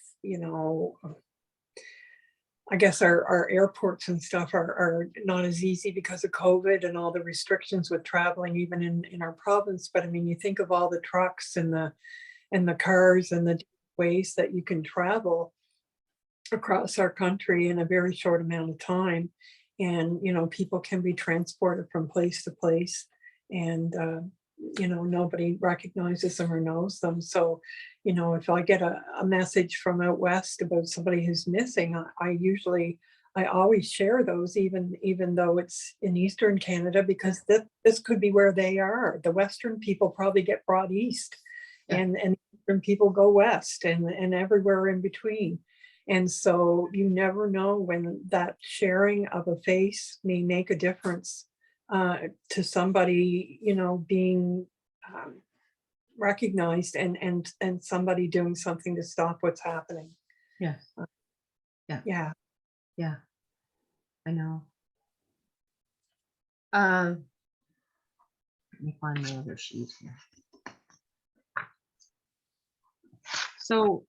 I guess our airports and stuff are not as easy because of COVID and all the restrictions with traveling, even in our province. But I mean, you think of all the trucks and the cars and the ways that you can travel across our country in a very short amount of time. And, people can be transported from place to place and, nobody recognizes them or knows them. So, if I get a message from out west about somebody who's missing, I always share those, even though it's in Eastern Canada, because this could be where they are. The Western people probably get brought east, Yeah. and Eastern people go west, and everywhere in between. And so you never know when that sharing of a face may make a difference to somebody, being recognized and somebody doing something to stop what's happening. Yeah. Yeah. Yeah. I know. Let me find my other sheet here. So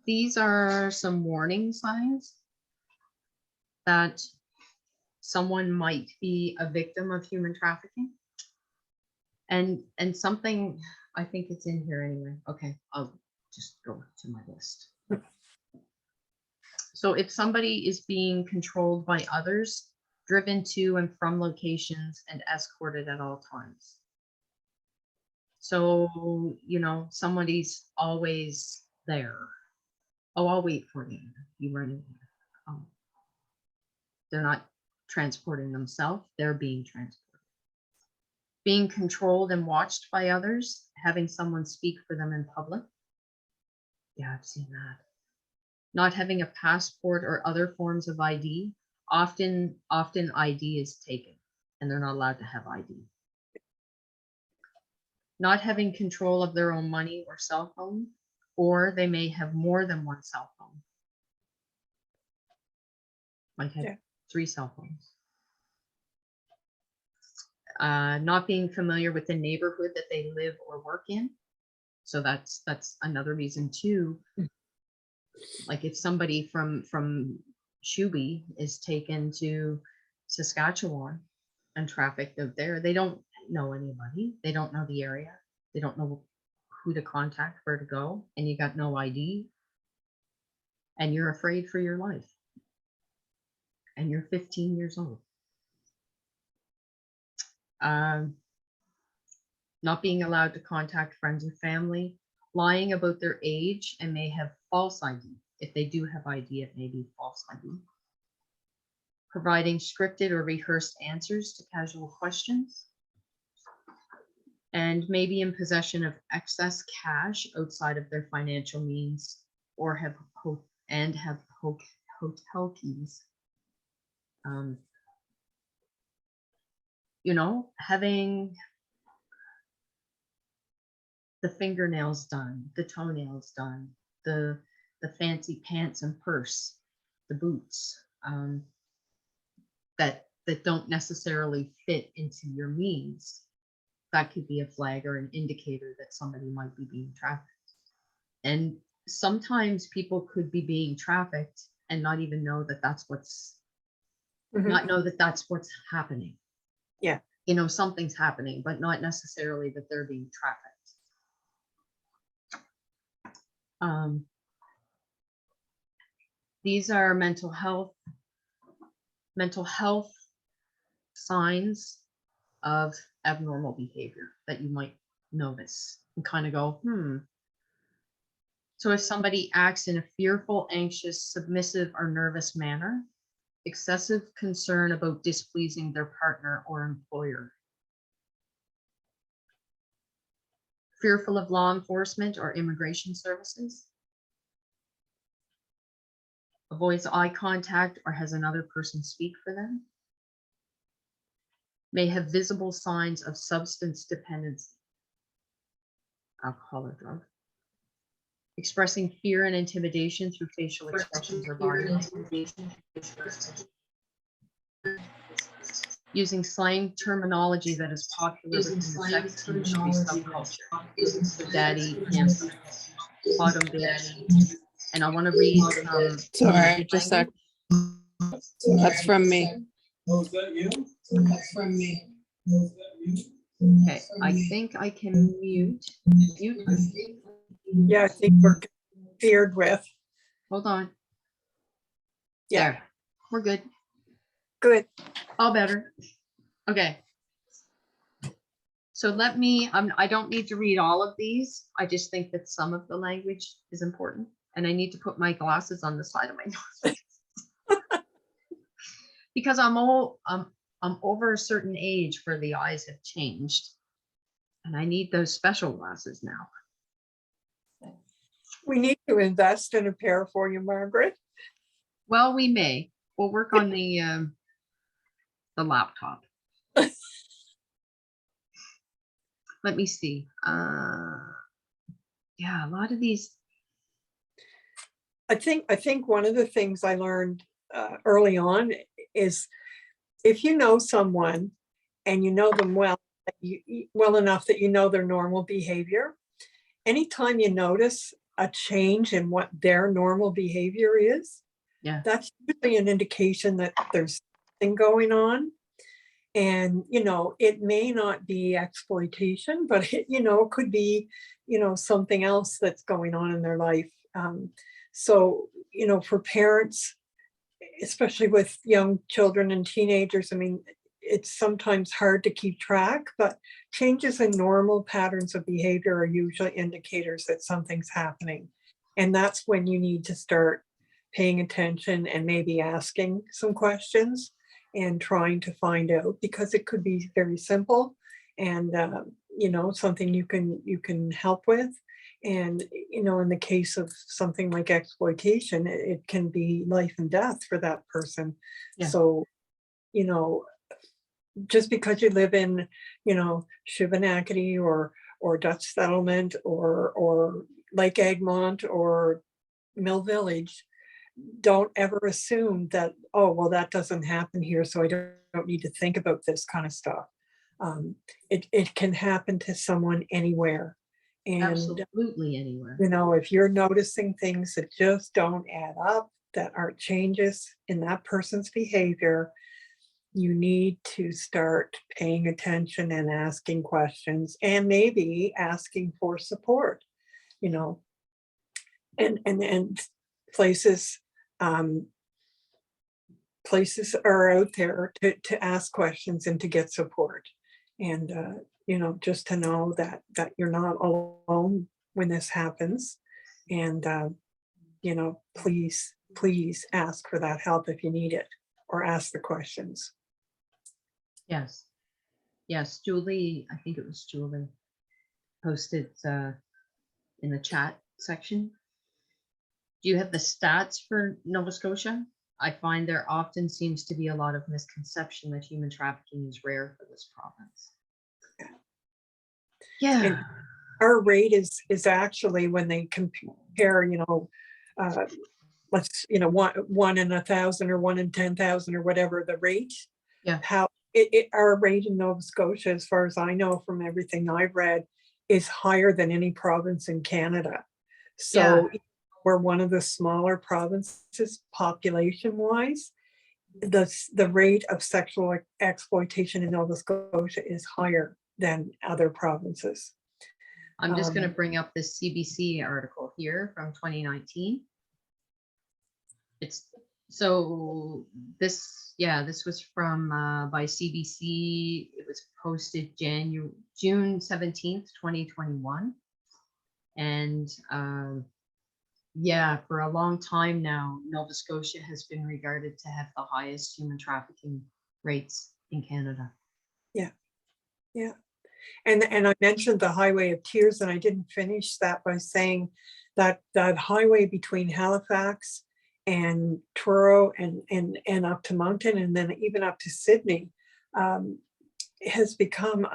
these are some warning signs that someone might be a victim of human trafficking. And something, I think it's in here anyway. Okay, I'll just go to my list. So if somebody is being controlled by others, driven to and from locations, and escorted at all times. So, somebody's always there. Oh, I'll wait for you. You run in here. They're not transporting themselves, they're being transported. Being controlled and watched by others, having someone speak for them in public. Yeah, I've seen that. Not having a passport or other forms of ID. Often ID is taken and they're not allowed to have ID. Not having control of their own money or cell phone, or they may have more than one cell phone. Might have 3 cell phones. Not being familiar with the neighborhood that they live or work in. So that's another reason too. Like if somebody from Shuby is taken to Saskatchewan and trafficked out there, they don't know anybody. They don't know the area. They don't know who to contact, where to go, and you got no ID. And you're afraid for your life. And you're 15 years old. Not being allowed to contact friends or family, lying about their age and may have false ID. If they do have ID, it may be false ID. Providing scripted or rehearsed answers to casual questions. And maybe in possession of excess cash outside of their financial means, or have hotel keys. Having the fingernails done, the toenails done, the fancy pants and purse, the boots, that don't necessarily fit into your means, that could be a flag or an indicator that somebody might be being trafficked. And sometimes people could be being trafficked and not even know that that's what's not know that that's what's happening. Yeah. You know, something's happening, but not necessarily that they're being trafficked. These are mental health signs of abnormal behavior that you might notice and kind of go, So if somebody acts in a fearful, anxious, submissive, or nervous manner, excessive concern about displeasing their partner or employer, fearful of law enforcement or immigration services, avoids eye contact or has another person speak for them, may have visible signs of substance dependency, alcohol or drug, expressing fear and intimidation through facial expressions or body language, using slang terminology that is popular within the sex industry subculture, daddy, pimp, bottom bitch. And I want to read Sorry, just a sec. That's from me. Oh, is that you? That's from me. Okay, I think I can mute. Yeah, I think we're feared with. Hold on. Yeah. There, we're good. Good. All better. Okay. So let me, I don't need to read all of these. I just think that some of the language is important, and I need to put my glasses on the side of my nose because I'm over a certain age where the eyes have changed, and I need those special glasses now. We need to invest in a pair for you, Margaret. Well, we may. We'll work on the laptop. Let me see. Yeah, a lot of these. I think one of the things I learned early on is if you know someone and you know them well enough that you know their normal behavior, anytime you notice a change in what their normal behavior is, Yeah, that's usually an indication that there's something going on. And, you know, it may not be exploitation, but it, you know, could be, you know, something else that's going on in their life. So, you know, for parents, especially with young children and teenagers, I mean, it's sometimes hard to keep track, but changes in normal patterns of behavior are usually indicators that something's happening. And that's when you need to start paying attention and maybe asking some questions and trying to find out, because it could be very simple and, you know, something you can help with. And, you know, in the case of something like exploitation, it can be life and death for that person. Yeah. So, you know, just because you live in, you know, Shubenacadie or Dutch Settlement or Lake Egmont or Mill Village, don't ever assume that, oh, well, that doesn't happen here, so I don't need to think about this kind of stuff. It can happen to someone anywhere. And, absolutely anywhere. you know, if you're noticing things that just don't add up, that aren't changes in that person's behavior, you need to start paying attention and asking questions and maybe asking for support, you know, and places are out there to ask questions and to get support. And, you know, just to know that you're not alone when this happens. And, you know, please ask for that help if you need it, or ask the questions. Yes. Yes, Julie, I think it was Julie, posted in the chat section. Do you have the stats for Nova Scotia? I find there often seems to be a lot of misconception that human trafficking is rare for this province. Yeah. And our rate is actually, when they compare, you know, let's, you know, one in 1,000 or 1 in 10,000 or whatever the rate. Yeah. How our rate in Nova Scotia, as far as I know from everything I've read, is higher than any province in Canada. So we're one of the smaller provinces population wise. The rate of sexual exploitation in Nova Scotia is higher than other provinces. I'm just going to bring up this CBC article here from 2019. It's so this was from by CBC. It was posted June 17th, 2021. And yeah, for a long time now, Nova Scotia has been regarded to have the highest human trafficking rates in Canada. Yeah. Yeah. And I mentioned the Highway of Tears, and I didn't finish that by saying that that highway between Halifax and Truro and up to Moncton, and then even up to Sydney, has become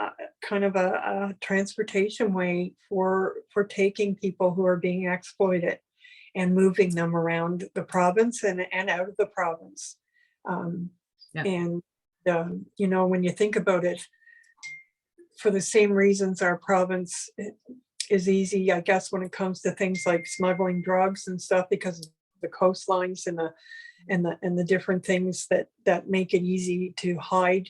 kind of a transportation way for taking people who are being exploited and moving them around the province and out of the province. And you know, when you think about it, for the same reasons our province is easy, I guess, when it comes to things like smuggling drugs and stuff, because of the coastlines and the different things that make it easy to hide.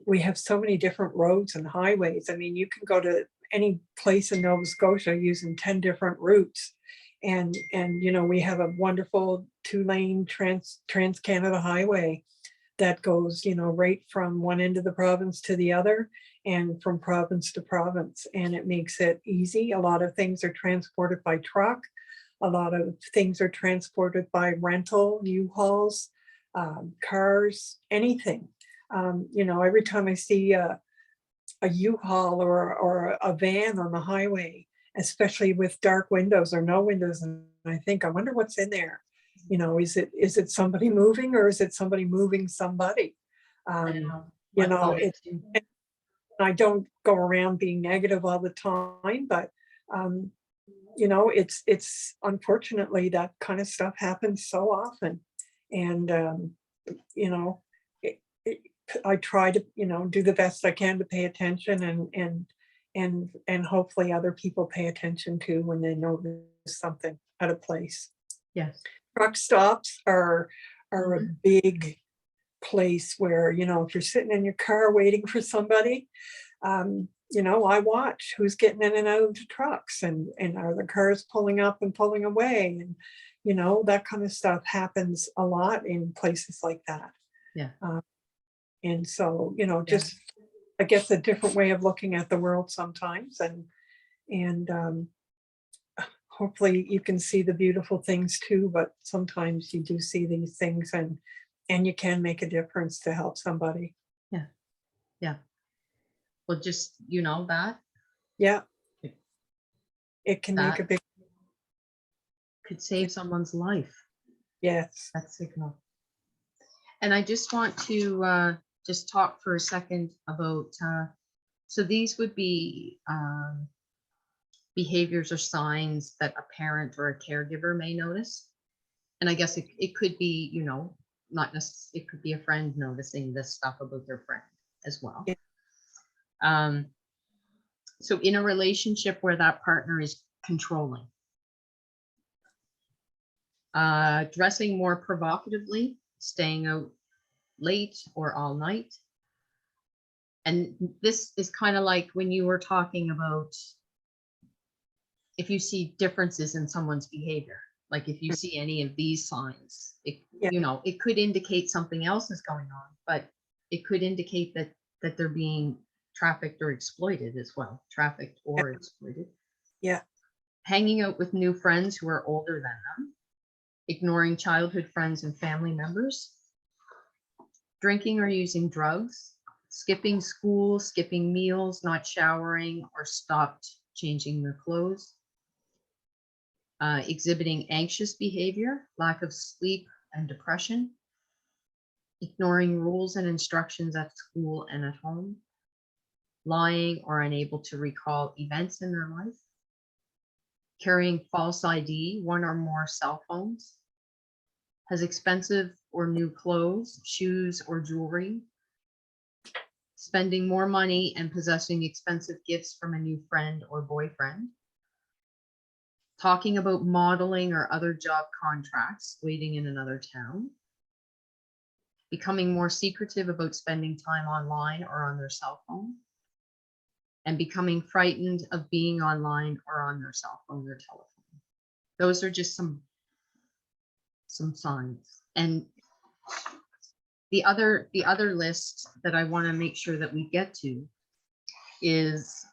We have so many different roads and highways. I mean, you can go to any place in Nova Scotia using 10 different routes. And you know, we have a wonderful 2-lane Trans-Canada highway that goes, you know, right from one end of the province to the other and from province to province. And it makes it easy. A lot of things are transported by truck. A lot of things are transported by rental, U-Hauls, cars, anything. You know, every time I see a U-Haul or a van on the highway, especially with dark windows or no windows, and I think, I wonder what's in there. You know, is it somebody moving, or is it somebody moving somebody? You know, I don't go around being negative all the time, but you know, it's unfortunately that kind of stuff happens so often. And you know, I try to, you know, do the best I can to pay attention, and hopefully other people pay attention too when they notice something out of place. Yes. Truck stops are a big place where, you know, if you're sitting in your car waiting for somebody, you know, I watch who's getting in and out of the trucks, and are the cars pulling up and pulling away, and you know, that kind of stuff happens a lot in places like that. Yeah. And so, you know, just I guess a different way of looking at the world sometimes, and hopefully you can see the beautiful things too, but sometimes you do see these things, and you can make a difference to help somebody. Yeah. Yeah. Well, just, you know, that. Yeah. It can make a big, could save someone's life. yes. That signal. And I just want to just talk for a second about, so these would be behaviors or signs that a parent or a caregiver may notice. And I guess it could be, you know, not necessarily, it could be a friend noticing this stuff about their friend as well. Yeah. So in a relationship where that partner is controlling, dressing more provocatively, staying out late or all night. And this is kind of like when you were talking about if you see differences in someone's behavior, like if you see any of these signs, you know, it could indicate something else is going on, but it could indicate that they're being trafficked or exploited as well, trafficked or exploited. Yeah. Hanging out with new friends who are older than them, ignoring childhood friends and family members, drinking or using drugs, skipping school, skipping meals, not showering, or stopped changing their clothes, exhibiting anxious behavior, lack of sleep and depression, ignoring rules and instructions at school and at home, lying or unable to recall events in their life, carrying false ID, one or more cell phones, has expensive or new clothes, shoes, or jewelry, spending more money and possessing expensive gifts from a new friend or boyfriend, talking about modeling or other job contracts waiting in another town, becoming more secretive about spending time online or on their cell phone, and becoming frightened of being online or on their cell phone or telephone. Those are just some signs. And the other list that I want to make sure that we get to is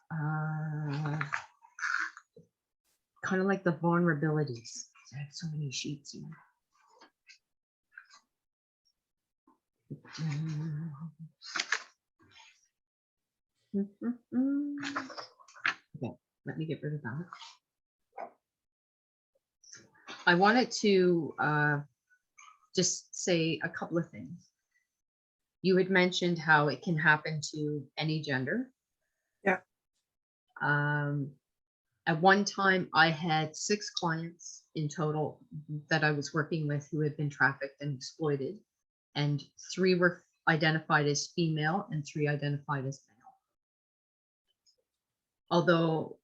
kind of like the vulnerabilities. I have so many sheets here. Okay, let me get rid of that. I wanted to just say a couple of things. You had mentioned how it can happen to any gender. Yeah. At one time, I had 6 clients in total that I was working with who had been trafficked and exploited, and 3 were identified as female and 3 identified as male. Although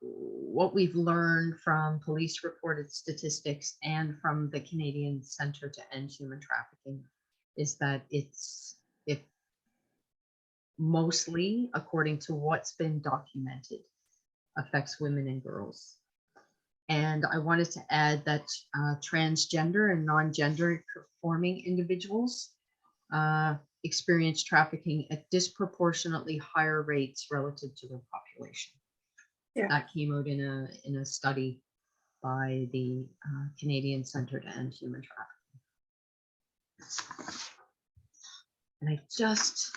what we've learned from police reported statistics and from the Canadian Centre to End Human Trafficking is that it mostly, according to what's been documented, affects women and girls. And I wanted to add that transgender and non-gender conforming individuals experience trafficking at disproportionately higher rates relative to their population. Yeah. That came out in a study by the Canadian Centre to End Human Trafficking. And I just,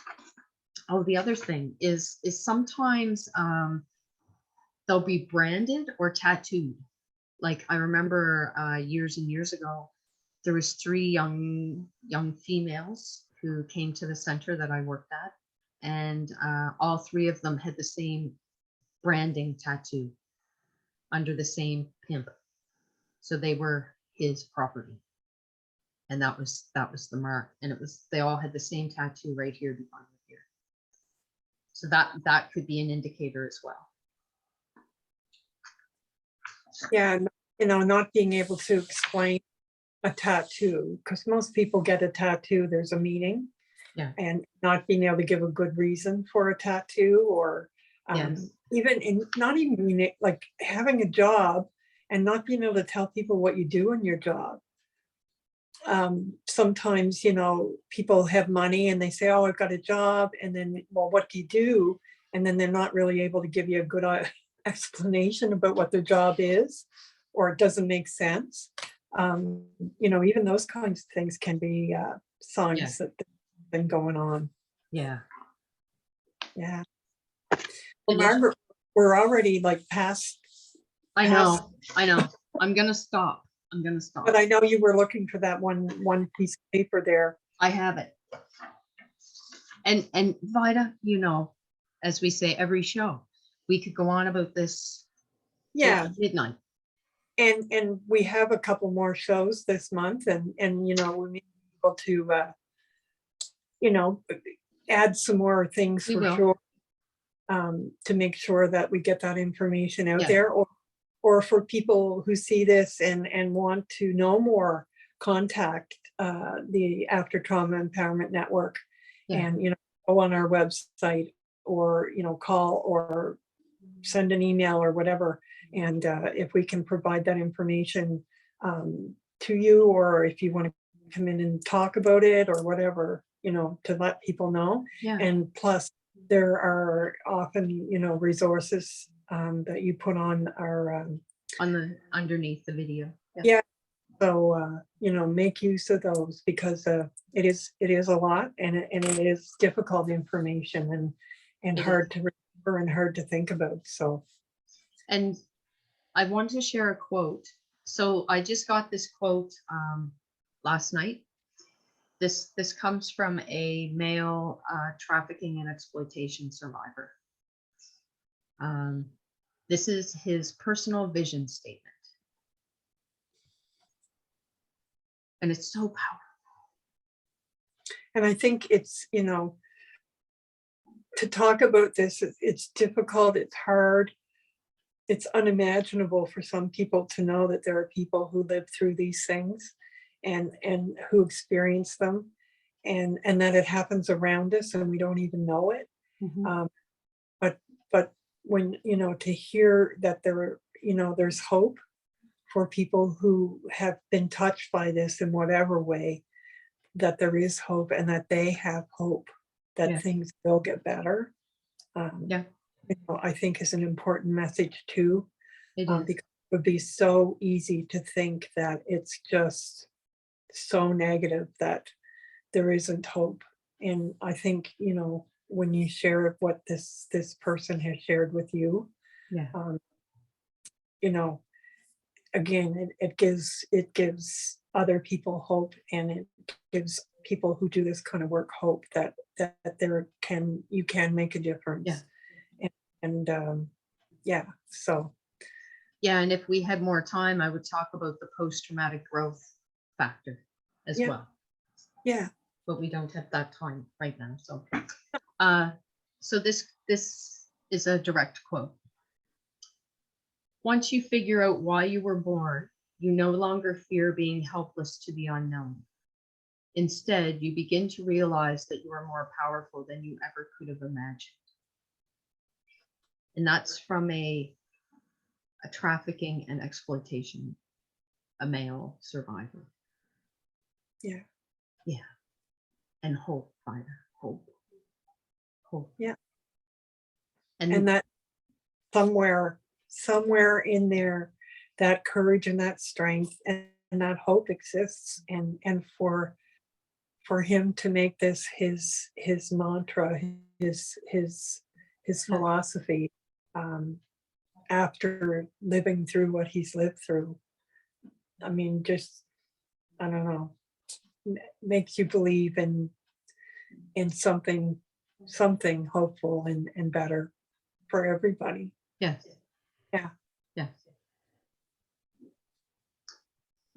the other thing is sometimes they'll be branded or tattooed. Like I remember years and years ago, there was 3 young females who came to the center that I worked at, and all 3 of them had the same branding tattoo under the same pimp. So they were his property. And that was the mark. And they all had the same tattoo right here behind here. So that could be an indicator as well. Yeah, not being able to explain a tattoo, because most people get a tattoo, there's a meaning. Yeah. And not being able to give a good reason for a tattoo, or Yes. not even like having a job and not being able to tell people what you do in your job. Sometimes, people have money and they say, oh, I've got a job. And then, well, what do you do? And then they're not really able to give you a good explanation about what their job is, or it doesn't make sense. Even those kinds of things can be signs that there's been going on. Yeah. Yeah. Well, Margaret, we're already like past. I know. I'm gonna stop. But I know you were looking for that one piece of paper there. I have it. And Vida, as we say every show, we could go on about this. Yeah. Midnight. And we have a couple more shows this month, and we may be able to add some more things for sure, to make sure that we get that information out there, or for people who see this and want to know more, contact the After Trauma Empowerment Network, and go on our website, or call or send an email or whatever. And if we can provide that information to you, or if you want to come in and talk about it or whatever, to let people know. Yeah. And plus, there are often, resources that you put on our underneath the video. Yeah. So make use of those, because it is a lot, and it is difficult information and hard to remember and hard to think about. So. And I want to share a quote. So I just got this quote last night. This comes from a male trafficking and exploitation survivor. This is his personal vision statement. And it's so powerful. And I think it's, you know, to talk about this, it's difficult, it's hard, it's unimaginable for some people to know that there are people who live through these things and who experience them, and that it happens around us and we don't even know it. Mhm. But when, you know, to hear that there, you know, there's hope for people who have been touched by this in whatever way, that there is hope and that they have hope that Yes. things will get better. Yeah, You know, I think is an important message too, it is. because it would be so easy to think that it's just so negative that there isn't hope. And I think, you know, when you share what this person has shared with you, Yeah. you know, again, it gives other people hope, and it gives people who do this kind of work hope that you can make a difference. Yeah. And yeah, so Yeah, and if we had more time, I would talk about the post-traumatic growth factor as Yeah. well. yeah, But we don't have that time right now. So this is a direct quote. Once you figure out why you were born, you no longer fear being helpless to the unknown. Instead, you begin to realize that you are more powerful than you ever could have imagined. And that's from a trafficking and exploitation, a male survivor. yeah, Yeah. And hope, Finder. Hope. Hope. Yeah. And and that somewhere in there, that courage and that strength and that hope exists, and for him to make this his mantra, his Yeah. philosophy, after living through what he's lived through. I mean, just, I don't know, makes you believe in something hopeful and better for everybody. yes. Yeah. Yes.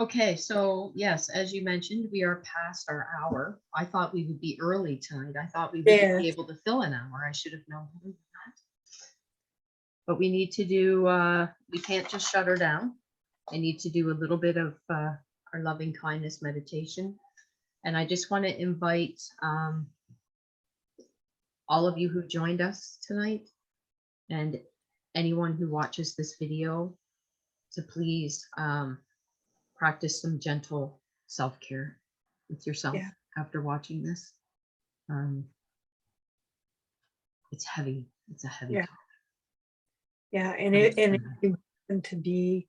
Okay, so yes, as you mentioned, we are past our hour. I thought we would be early tonight. I thought we would Yeah. be able to fill an hour. I should have known better than that. But we need to do, we can't just shut her down. I need to do a little bit of our loving kindness meditation. And I just want to invite all of you who joined us tonight and anyone who watches this video to please practice some gentle self-care with yourself Yeah. after watching this. It's heavy. It's a heavy Yeah. topic. Yeah, and if you happen to be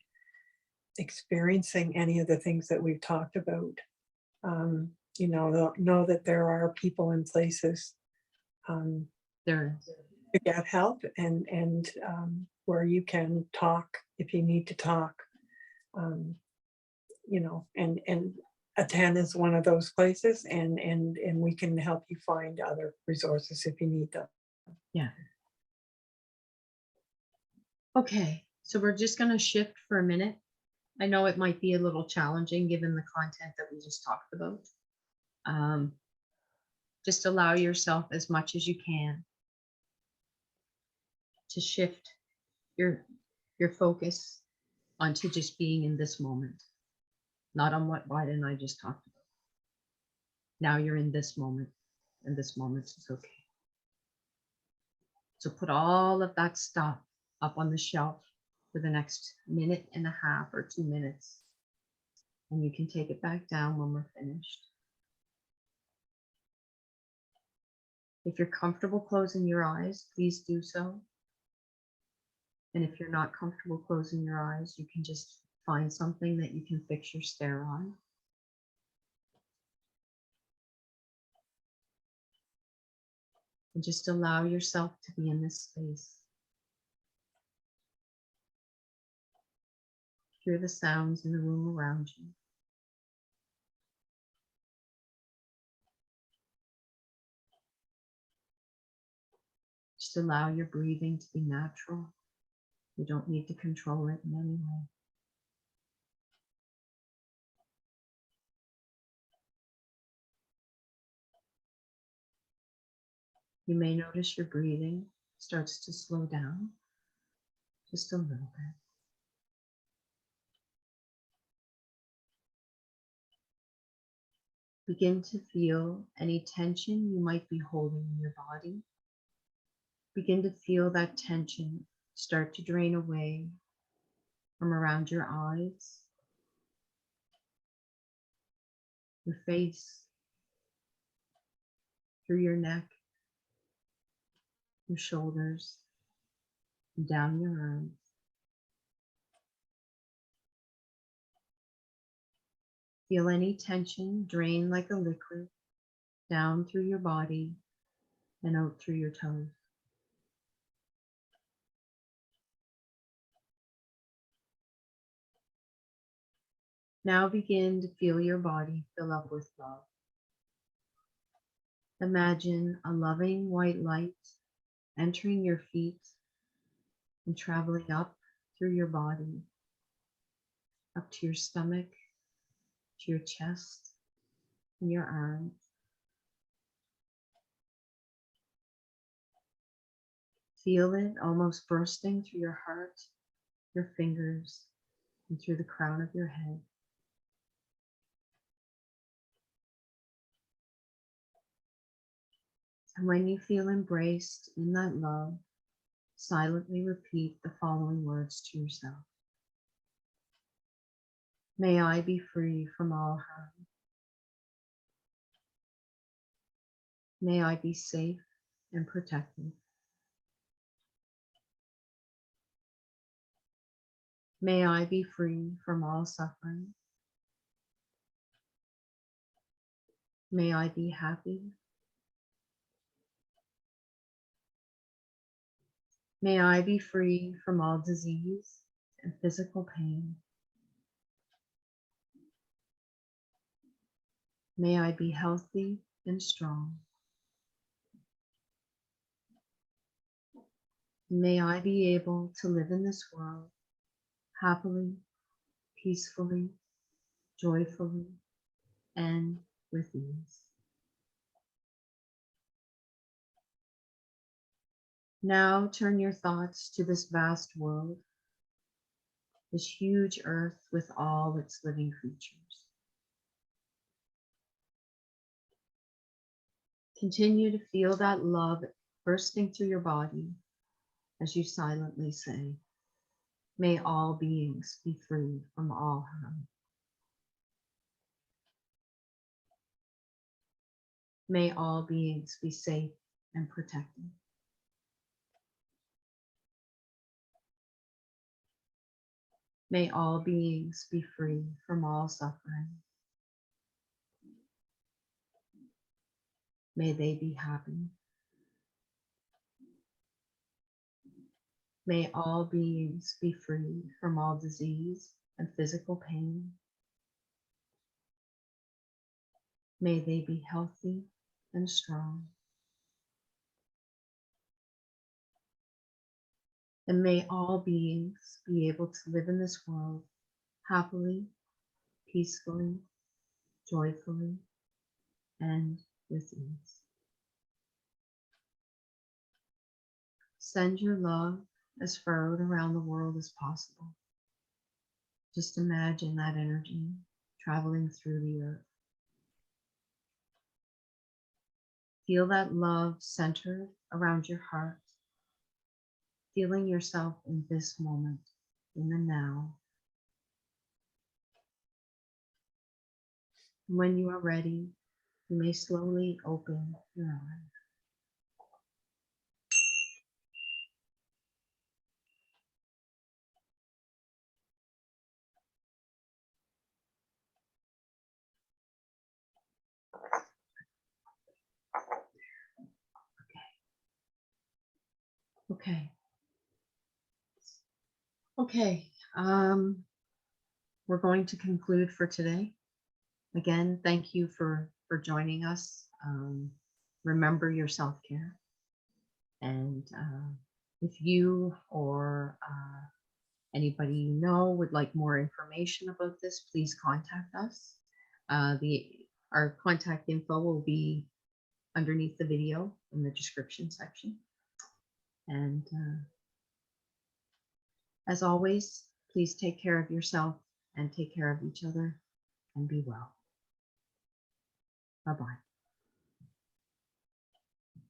experiencing any of the things that we've talked about, you know that there are people and places, There, to get help, and where you can talk if you need to talk, you know, and ATTEN is one of those places, and we can help you find other resources if you need them. yeah. Okay, so we're just going to shift for a minute. I know it might be a little challenging given the content that we just talked about. Just allow yourself as much as you can to shift your focus onto just being in this moment, not on what Wyatt and I just talked about. Now you're in this moment, and this moment is okay. So put all of that stuff up on the shelf for the next minute and a half or 2 minutes, and you can take it back down when we're finished. If you're comfortable closing your eyes, please do so. And if you're not comfortable closing your eyes, you can just find something that you can fix your stare on. And just allow yourself to be in this space. Hear the sounds in the room around you. Just allow your breathing to be natural. You don't need to control it in any way. You may notice your breathing starts to slow down just a little bit. Begin to feel any tension you might be holding in your body. Begin to feel that tension start to drain away from around your eyes, your face, through your neck, your shoulders, and down your arms. Feel any tension drain like a liquid down through your body and out through your toes. Now begin to feel your body fill up with love. Imagine a loving white light entering your feet and traveling up through your body, up to your stomach, to your chest, and your arms. Feel it almost bursting through your heart, your fingers, and through the crown of your head. And when you feel embraced in that love, silently repeat the following words to yourself. May I be free from all harm. May I be safe and protected. May I be free from all suffering. May I be happy. May I be free from all disease and physical pain. May I be healthy and strong. May I be able to live in this world happily, peacefully, joyfully, and with ease. Now turn your thoughts to this vast world, this huge earth with all its living creatures. Continue to feel that love bursting through your body as you silently say, may all beings be free from all harm. May all beings be safe and protected. May all beings be free from all suffering. May they be happy. May all beings be free from all disease and physical pain. May they be healthy and strong. And may all beings be able to live in this world happily, peacefully, joyfully, and with ease. Send your love as far out around the world as possible. Just imagine that energy traveling through the earth. Feel that love centered around your heart, feeling yourself in this moment, in the now. When you are ready, you may slowly open your eyes. Okay. We're going to conclude for today. Again, thank you for joining us. Remember your self-care. And if you or anybody you know would like more information about this, please contact us. Our contact info will be underneath the video in the description section. And as always, please take care of yourself and take care of each other and be well. Bye-bye.